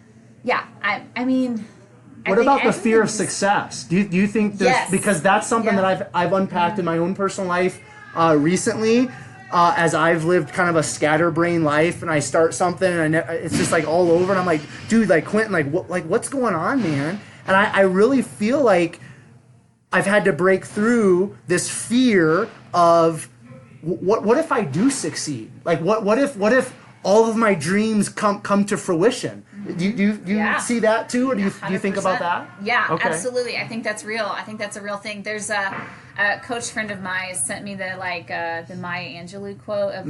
what about the fear of success? Do you think there's, because that's something that I've unpacked in my own personal life recently, as I've lived kind of a scatterbrain life, and I start something and it's just like all over, and I'm like, dude, like Quentin, what's going on, man? And I really feel like I've had to break through this fear of what if I do succeed? Like what if all of my dreams come to fruition? Do you see that too, or do you think about that? Yeah, absolutely. I think that's real. I think that's a real thing. There's a coach friend of mine sent me the Maya Angelou quote of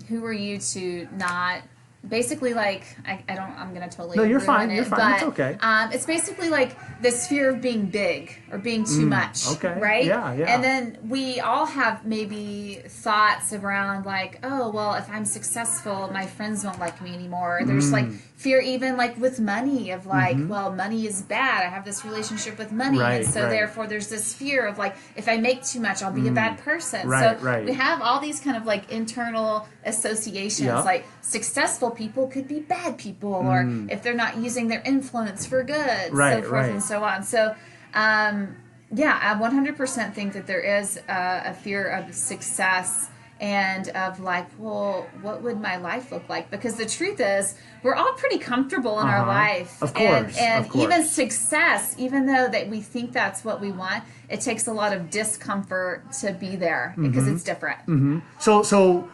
who are you to not. Basically, like, I'm going to totally No, you're ruin fine. it, You're fine. but, it's okay. It's basically like this fear of being big or being too much. Okay. Right? Yeah. And then we all have maybe thoughts around like, oh, well, if I'm successful, my friends won't like me anymore. There's like fear even like with money of like, well, money is bad. I have this relationship with money. And so therefore there's this fear of like, if I make too much, I'll be a bad person. So we have all these kind of like internal associations, like successful people could be bad people, or if they're not using their influence for good, so forth and so on. So, I 100% think that there is a fear of success and of like, well, what would my life look like? Because the truth is, we're all pretty comfortable in our life. Of course. And even success, even though that we think that's what we want, it takes a lot of discomfort to be there because it's different. So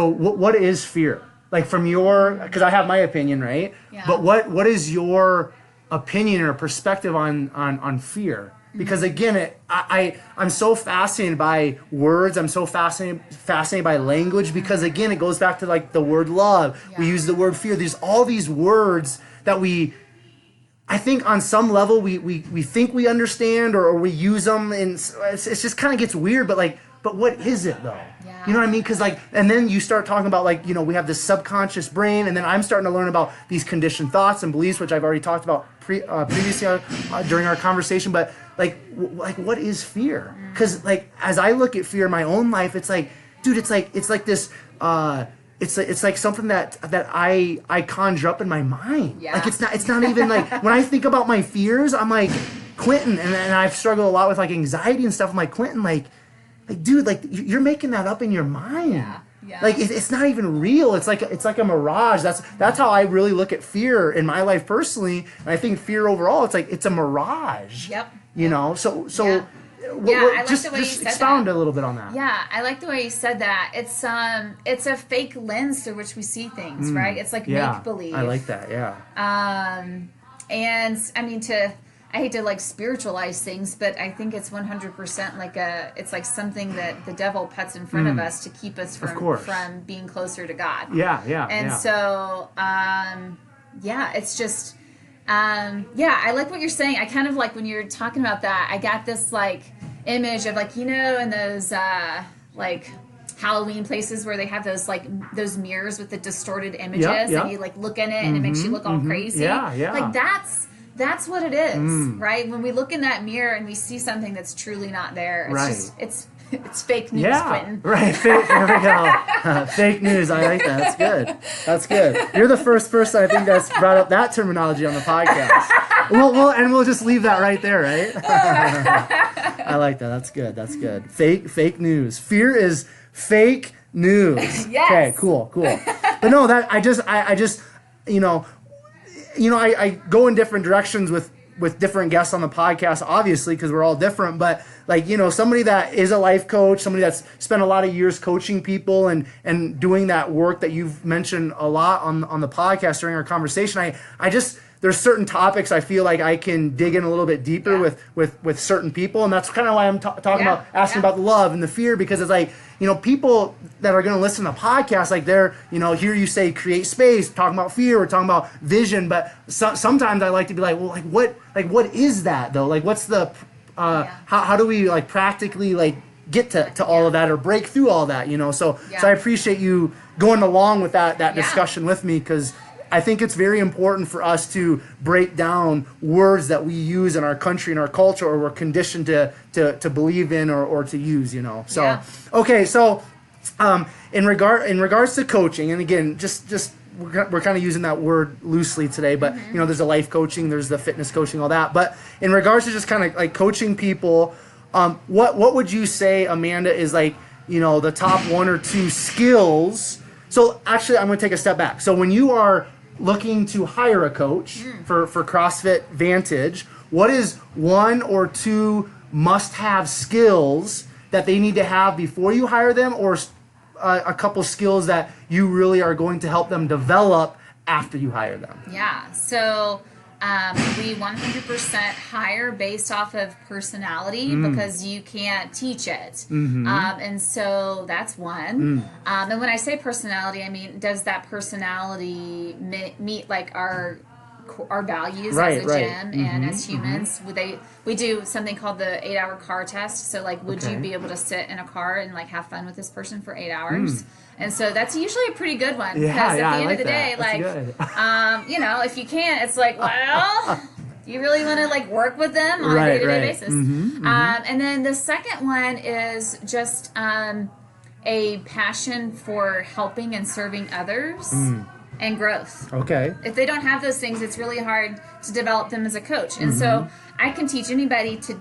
what is fear? Like from your, because I have my opinion, right? Yeah. But what is your opinion or perspective on fear? Because again, I'm so fascinated by words. I'm so fascinated by language, because again, it goes back to like the word love. Yeah. We use the word fear. There's all these words that I think on some level we think we understand or we use them, and it's just kind of gets weird. But what is it though? Yeah. You know what I mean? Because and then you start talking about we have this subconscious brain, and then I'm starting to learn about these conditioned thoughts and beliefs, which I've already talked about previously during our conversation. But what is fear? Because as I look at fear in my own life, it's like, dude, it's like this. It's like something that I conjure up in my mind. Yeah. It's not even when I think about my fears, I'm like, Quentin, and I've struggled a lot with anxiety and stuff. I'm like, Quentin, dude, you're making that up in your mind. Yeah. Yeah. It's not even real. It's like a mirage. That's how I really look at fear in my life personally. And I think fear overall, it's a mirage. Yep. You know. So. Yeah. I like just the way you said expound that. a little bit on that. Yeah, I like the way you said that. It's a fake lens through which we see things, right? It's like make believe. I like that. Yeah. And I mean I hate to spiritualize things, but I think it's 100% it's like something that the devil puts in front of us to keep us from being closer to God. Yeah. And so it's just I like what you're saying. I kind of when you're talking about that, I got this image of in those Halloween places where they have those mirrors with the distorted images and you look in it and it makes you look all crazy. Yeah. That's what it is, right? When we look in that mirror and we see something that's truly not there, it's it's fake news, Quentin. Right. There we go. Fake news. I like that. That's good. You're the first person I think that's brought up that terminology on the podcast. We'll just leave that right there, right? I like that. That's good. Fake news. Fear is fake news. Yes. Okay. Cool. But no, that I just I go in different directions with different guests on the podcast, obviously, because we're all different. But somebody that is a life coach, somebody that's spent a lot of years coaching people and doing that work that you've mentioned a lot on the podcast during our conversation. I just there's certain topics I feel like I can dig in a little bit deeper with certain people, and that's kind of why I'm talking about asking about the love and the fear, because it's people that are going to listen to the podcast, they're hear you say create space, talking about fear, we're talking about vision, but sometimes I like to be what is that though? What's the how do we practically get to all of that or break through all that? So I appreciate you going along with that discussion with me, because I think it's very important for us to break down words that we use in our country and our culture, or we're conditioned to believe in or to use, So, okay, so in regards to coaching, and again, just we're kind of using that word loosely today, but there's the life coaching, there's the fitness coaching, all that. But in regards to just kind of coaching people, what would you say, Amanda, is the top one or two skills? So actually, I'm going to take a step back. So when you are looking to hire a coach for CrossFit Vantage, what is one or two must-have skills that they need to have before you hire them, or a couple skills that you really are going to help them develop after you hire them? Yeah, so we 100% hire based off of personality, because you can't teach it. And so that's one. And when I say personality, I mean, does that personality meet our values as a gym and as humans? We do something called the 8-hour car test. So would you be able to sit in a car and have fun with this person for 8 hours? And so that's usually a pretty good one, because at the end of the day, if you can't, it's you really want to work with them on a day-to-day basis. And then the second one is just a passion for helping and serving others and growth. Okay. If they don't have those things, it's really hard to develop them as a coach. And so I can teach anybody to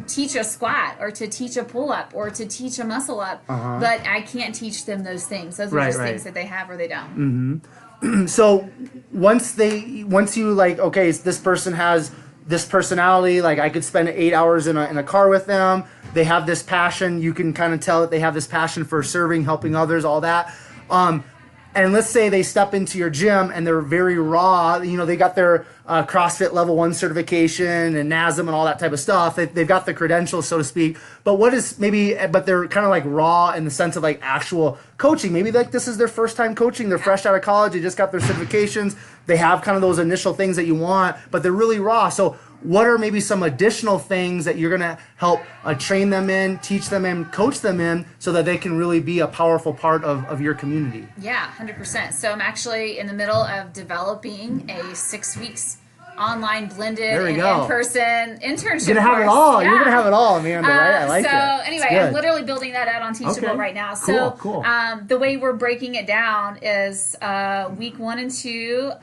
teach a squat or to teach a pull-up or to teach a muscle-up, but I can't teach them those things. Those are just things that they have or they don't. So once you okay, this person has this personality, I could spend 8 hours in a car with them, they have this passion, you can kind of tell that they have this passion for serving, helping others, all that. and let's say they step into your gym and they're very raw, they got their CrossFit level 1 certification and NASM and all that type of stuff. They've got the credentials, so to speak. But but they're kind of like raw in the sense of like actual coaching. Maybe like this is their first time coaching. They're fresh out of college. They just got their certifications. They have kind of those initial things that you want, but they're really raw. So what are maybe some additional things that you're going to help train them in, teach them in, coach them in, so that they can really be a powerful part of your community? Yeah, 100%. So I'm actually in the middle of developing a 6 weeks online blended and in-person internship. You're going to have it all. Yeah. You're going to have it all, Amanda, right? I like it. So anyway, I'm literally building that out on Teachable right now. So cool. The way we're breaking it down is week 1 and 2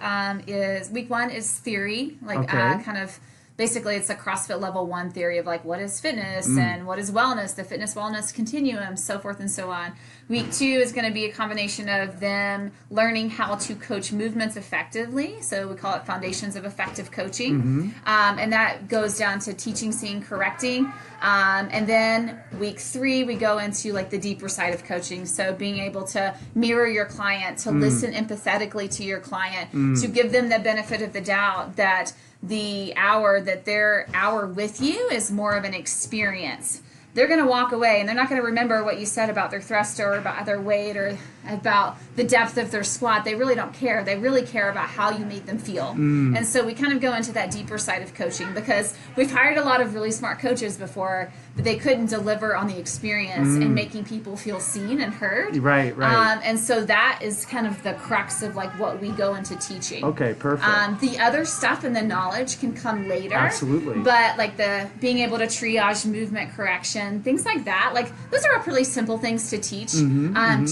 is week 1 is theory, kind of. Basically, it's a CrossFit level 1 theory of like what is fitness and what is wellness, the fitness wellness continuum, so forth and so on. Week 2 is going to be a combination of them learning how to coach movements effectively. So we call it Foundations of Effective Coaching. And that goes down to teaching, seeing, correcting. And then week 3, we go into like the deeper side of coaching. So being able to mirror your client, to listen empathetically to your client, to give them the benefit of the doubt that their hour with you is more of an experience. They're going to walk away and they're not going to remember what you said about their thruster or about their weight or about the depth of their squat. They really don't care. They really care about how you made them feel. And so we kind of go into that deeper side of coaching because we've hired a lot of really smart coaches before, but they couldn't deliver on the experience and making people feel seen and heard. Right. And so that is kind of the crux of like what we go into teaching. Okay, perfect. The other stuff and the knowledge can come later. Absolutely. But like the being able to triage movement correction, things like that, like those are pretty simple things to teach.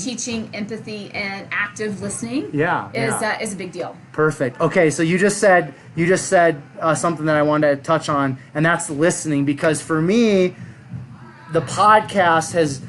Teaching empathy and active listening is a big deal. Perfect. Okay, so you just said something that I wanted to touch on, and that's listening, because for me, the podcast has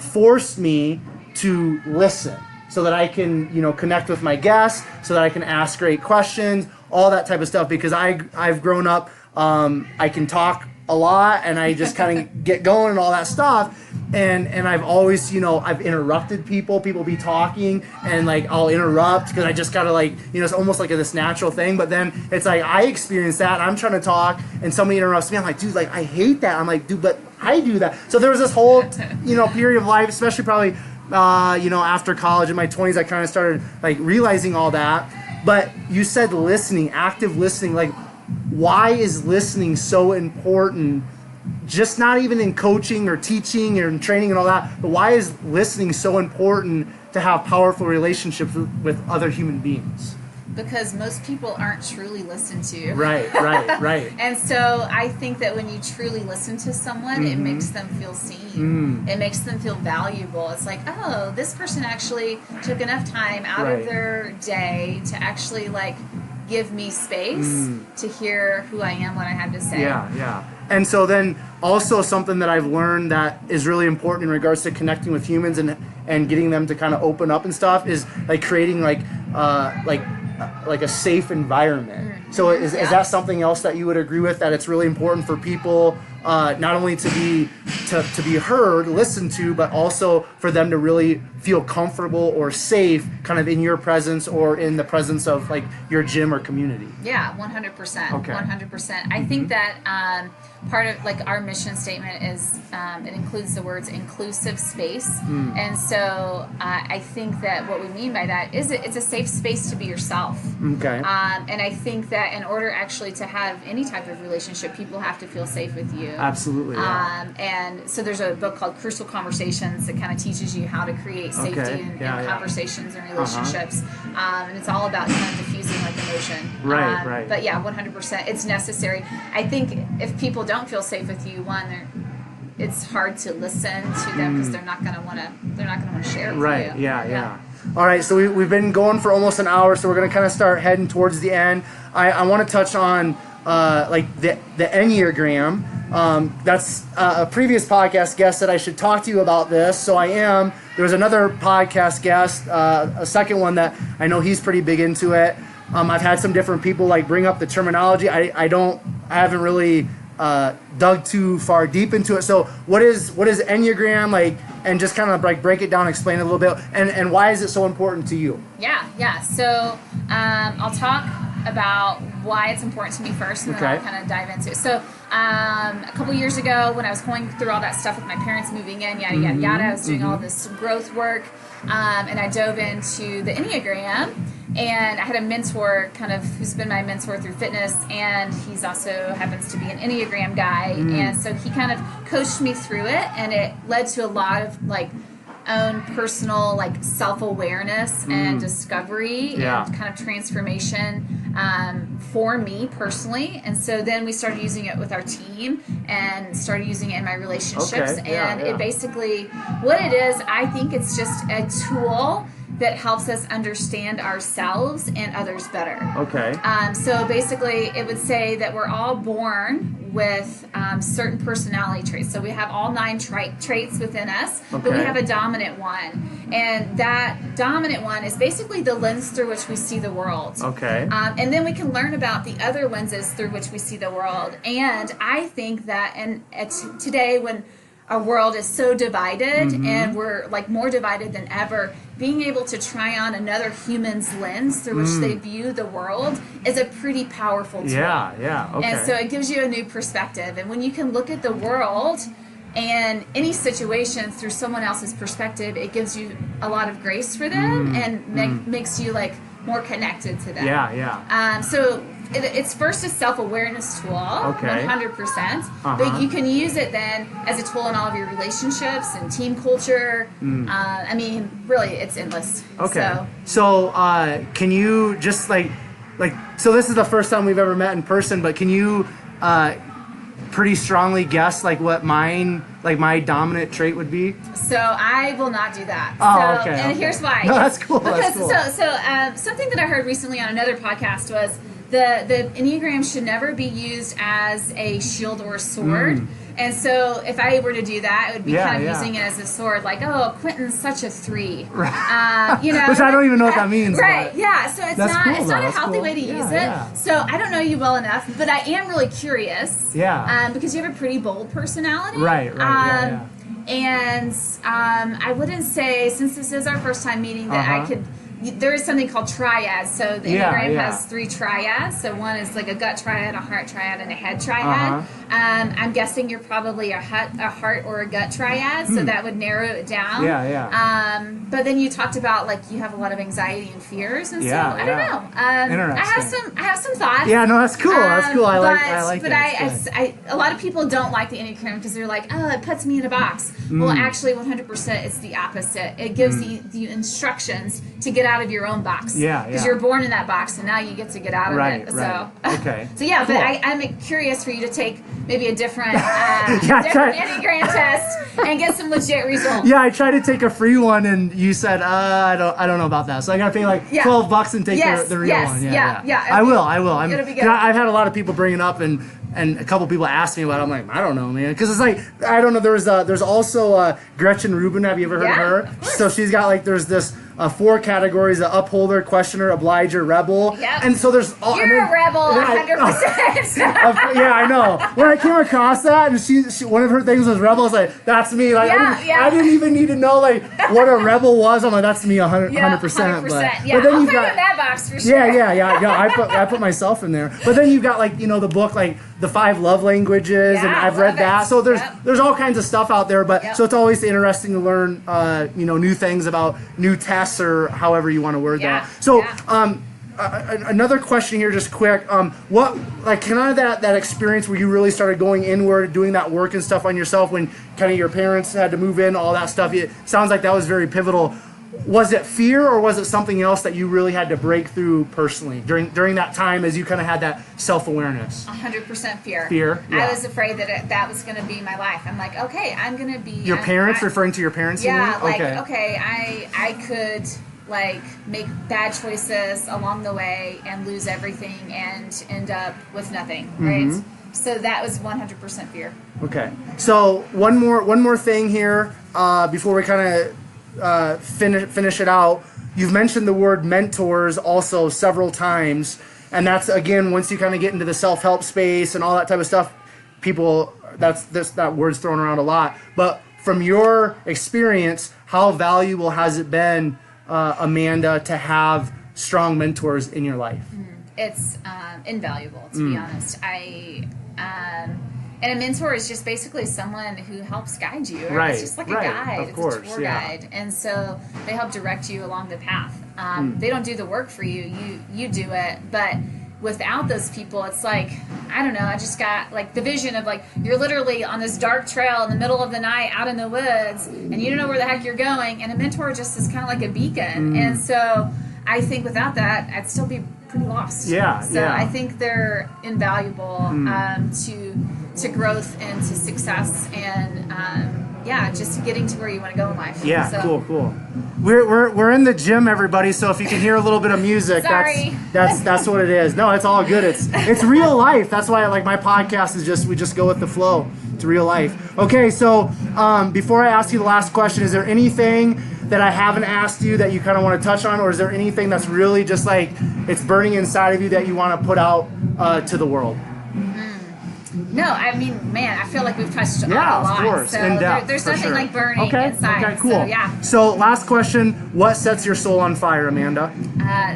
forced me to listen so that I can, connect with my guests, so that I can ask great questions, all that type of stuff, because I've grown up, I can talk a lot and I just kind of get going and all that stuff. And I've always, I've interrupted people be talking, and like I'll interrupt because I just gotta it's almost like this natural thing. But then it's like I experience that. I'm trying to talk and somebody interrupts me. I'm like, dude, like I hate that. I'm like, dude, but I do that. So there was this whole, period of life, especially probably, after college in my 20s, I kind of started like realizing all that. But you said listening, active listening, like why is listening so important? Just not even in coaching or teaching or in training and all that, but why is listening so important to have powerful relationships with other human beings? Because most people aren't truly listened to. Right. And so I think that when you truly listen to someone, it makes them feel seen. It makes them feel valuable. It's like, oh, this person actually took enough time out of their day to actually give me space to hear who I am, what I have to say. Yeah. And so then also something that I've learned that is really important in regards to connecting with humans and getting them to kind of open up and stuff is like creating like a safe environment. So is that something else that you would agree with, that it's really important for people not only to be heard, listened to, but also for them to really feel comfortable or safe kind of in your presence or in the presence of like your gym or community? Yeah, 100%. Okay. 100%. I think that part of like our mission statement is it includes the words inclusive space. And so I think that what we mean by that is it's a safe space to be yourself. Okay. And I think that in order actually to have any type of relationship, people have to feel safe with you. Absolutely. Yeah. And so there's a book called Crucial Conversations that kind of teaches you how to create safety in conversations and relationships. And it's all about kind of diffusing like emotion. Right. But yeah, 100%. It's necessary. I think if people don't feel safe with you, it's hard to listen to them because they're not going to want to share it with you. Yeah. All right, so we've been going for almost an hour, so we're going to kind of start heading towards the end. I want to touch on the Enneagram. That's a previous podcast guest that I should talk to you about this, so I am. There was another podcast guest, a second one that I know he's pretty big into it. I've had some different people bring up the terminology. I haven't really dug too far deep into it. So what is Enneagram and just kind of like break it down, explain it a little bit, and why is it so important to you? Yeah. So I'll talk about why it's important to me first, and then I'll kind of dive into it. So a couple years ago, when I was going through all that stuff with my parents moving in, yada, yada, yada, I was doing all this growth work, and I dove into the Enneagram, and I had a mentor kind of who's been my mentor through fitness, and he's also happens to be an Enneagram guy, and so he kind of coached me through it, and it led to a lot of like own personal like self-awareness and discovery and kind of transformation for me personally. And so then we started using it with our team and started using it in my relationships. It basically, what it is, I think it's just a tool that helps us understand ourselves and others better. So basically it would say that we're all born with certain personality traits. So we have all 9 traits within us, but we have a dominant one. And that dominant one is basically the lens through which we see the world. And then we can learn about the other lenses through which we see the world. And I think that today when our world is so divided and we're like more divided than ever, being able to try on another human's lens through which they view the world is a pretty powerful tool. And so it gives you a new perspective. And when you can look at the world and any situation through someone else's perspective, it gives you a lot of grace for them and makes you like more connected to them. So it's first a self-awareness tool, 100%. But you can use it then as a tool in all of your relationships and team culture. I mean, really, it's endless. So can you just like, so this is the first time we've ever met in person, but can you pretty strongly guess like what my dominant trait would be? So I will not do that. And here's why. No, that's cool. So something that I heard recently on another podcast was the Enneagram should never be used as a shield or a sword. And so if I were to do that, it would be kind of using it as a sword, like, oh, Quentin's such a 3. Which I don't even know what that means. So it's not a healthy way to use it. So I don't know you well enough, but I am really curious. Because you have a pretty bold personality. And I wouldn't say, since this is our first time meeting, that I could. There is something called triads. So the Enneagram has 3 triads. So one is like a gut triad, a heart triad, and a head triad. I'm guessing you're probably a heart or a gut triad, so that would narrow it down. But then you talked about like you have a lot of anxiety and fears, and so I don't know. I have some thoughts. That's cool. I like but that. A lot of people don't like the Enneagram because they're like, oh, it puts me in a box. Well, actually, 100%, it's the opposite. It gives the instructions to get out of your own box. Because you're born in that box, and now you get to get out of it. So, cool. But I'm curious for you to take maybe a different Enneagram test and get some legit results. I tried to take a free one, and you said, I don't know about that. So I got to pay like $12 and take the real one. I will. It'll be good. I've had a lot of people bring it up, and a couple people ask me about it. I'm like, I don't know, man. Because it's like, I don't know. There's also Gretchen Rubin. Have you ever heard of her? Of course. So she's got like, there's this 4 categories: the upholder, questioner, obliger, rebel. And so there's all. You're a rebel, 100%. I know. When I came across that, and she one of her things was rebel, I was like, that's me. Like, I didn't even need to know like what a rebel was. I'm like, that's me 100%. 100%. But then you've got that box for sure. I put myself in there. But then you've got like, the book like the 5 love languages, and I've read that. So there's all kinds of stuff out there. But so it's always interesting to learn new things about new tests, or however you want to word that. So another question here, just quick. What, like, kind of that experience where you really started going inward, doing that work and stuff on yourself, when kind of your parents had to move in, all that stuff. It sounds like that was very pivotal. Was it fear, or was it something else that you really had to break through personally during that time, as you kind of had that self-awareness? 100% fear. Fear. I was afraid that that was going to be my life. I'm like, okay, I'm going to be. Your parents, referring to your parents? I could like make bad choices along the way and lose everything and end up with nothing, right? So that was 100% fear. Okay. So one more thing here before we kind of finish it out. You've mentioned the word mentors also several times, and that's, again, once you kind of get into the self-help space and all that type of stuff, that word's thrown around a lot. But from your experience, how valuable has it been, Amanda, to have strong mentors in your life? It's invaluable, to be honest. And a mentor is just basically someone who helps guide you. Right. It's just like a guide. It's a tour guide. And so they help direct you along the path. They don't do the work for you. You do it. But without those people, it's like, I don't know, I just got like the vision of like, you're literally on this dark trail in the middle of the night out in the woods and you don't know where the heck you're going. And a mentor just is kind of like a beacon. And so I think without that, I'd still be pretty lost. I think they're invaluable to growth and to success and just getting to where you want to go in life. Cool. We're in the gym, everybody, so if you can hear a little bit of music, that's what it is. No, it's all good. It's real life. That's why like my podcast is we just go with the flow. It's real life. Okay, so before I ask you the last question, is there anything that I haven't asked you that you kind of want to touch on, or is there anything that's really just like it's burning inside of you that you want to put out to the world? No, I mean, man, I feel like we've touched on a lot. Of course, so in depth, there's nothing like burning inside. Okay, cool. So, So last question, what sets your soul on fire, Amanda?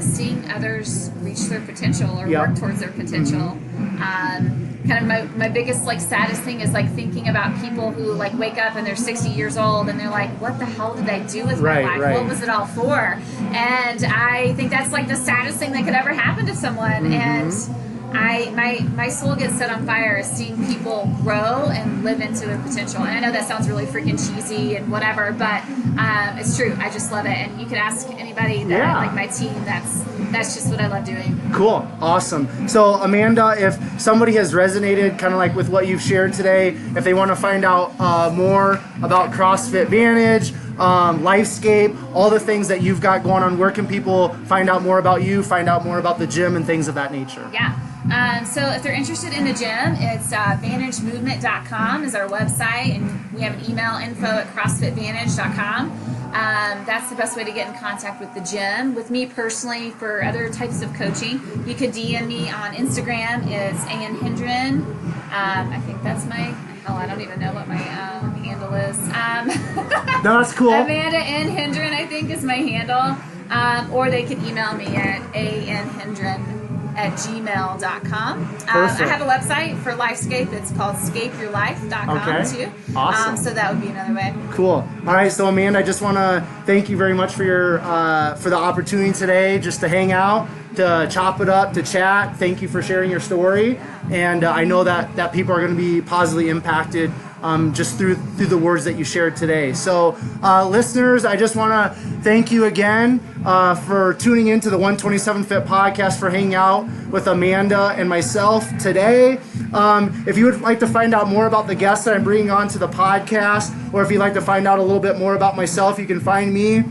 Seeing others reach their potential or work towards their potential. Kind of my biggest like saddest thing is like thinking about people who like wake up and they're 60 years old and they're like, what the hell did I do with my life? What was it all for? And I think that's like the saddest thing that could ever happen to someone. And my soul gets set on fire is seeing people grow and live into their potential. And I know that sounds really freaking cheesy and whatever, but it's true. I just love it. And you can ask anybody that like my team. That's just what I love doing. Cool. Awesome. So Amanda, if somebody has resonated kind of like with what you've shared today, if they want to find out more about CrossFit Vantage, Lifescape, all the things that you've got going on, where can people find out more about you, find out more about the gym and things of that nature? So if they're interested in the gym, it's vantagemovement.com is our website, and we have an email, info@crossfitvantage.com. That's the best way to get in contact with the gym. With me personally, for other types of coaching, you could DM me on Instagram. It's Hendren. I think that's I don't even know what my handle is. No, that's cool. Amanda N. Hendren, I think, is my handle. Or they can email me at anhendren@gmail.com. I have a website for Lifescape. It's called scapeyourlife.com too. Awesome. So that would be another way. Cool. All right. So Amanda, I just want to thank you very much for your for the opportunity today, just to hang out, to chop it up, to chat. Thank you for sharing your story, and I know that people are going to be positively impacted just through the words that you shared today. So listeners, I just want to thank you again for tuning into the 127 Fit podcast, for hanging out with Amanda and myself today. If you would like to find out more about the guests that I'm bringing on to the podcast, or if you'd like to find out a little bit more about myself, you can find me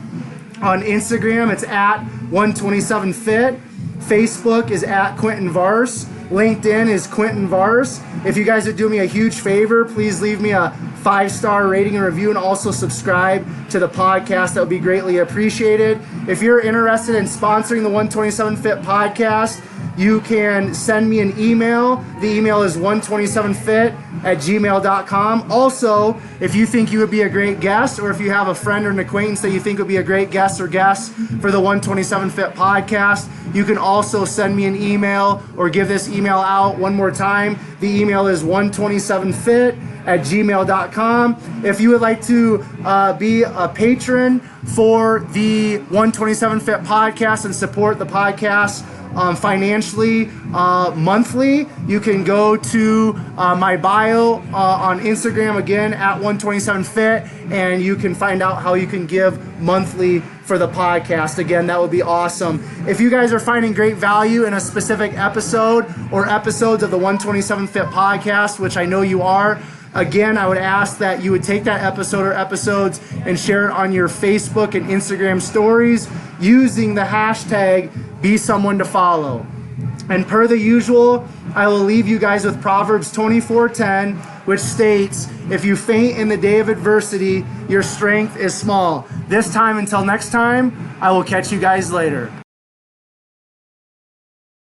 on Instagram. It's at 127fit. Facebook is at Quentin Vars. LinkedIn is Quentin Vars. If you guys would do me a huge favor, please leave me a 5-star rating and review, and also subscribe to the podcast. That would be greatly appreciated. If you're interested in sponsoring the 127 Fit podcast, you can send me an email. The email is 127fit@gmail.com. Also, if you think you would be a great guest, or if you have a friend or an acquaintance that you think would be a great guest or guest for the 127 Fit podcast, you can also send me an email or give this email out one more time. The email is 127fit@gmail.com. If you would like to be a patron for the 127 Fit podcast and support the podcast financially monthly, you can go to my bio on Instagram, again at 127fit, and you can find out how you can give monthly for the podcast. Again, that would be awesome. If you guys are finding great value in a specific episode or episodes of the 127 Fit podcast, which I know you are, again, I would ask that you would take that episode or episodes and share it on your Facebook and Instagram stories using the hashtag #BeSomeoneToFollow. And per the usual, I will leave you guys with Proverbs 24:10, which states, "If you faint in the day of adversity, your strength is small." This time, until next time, I will catch you guys later.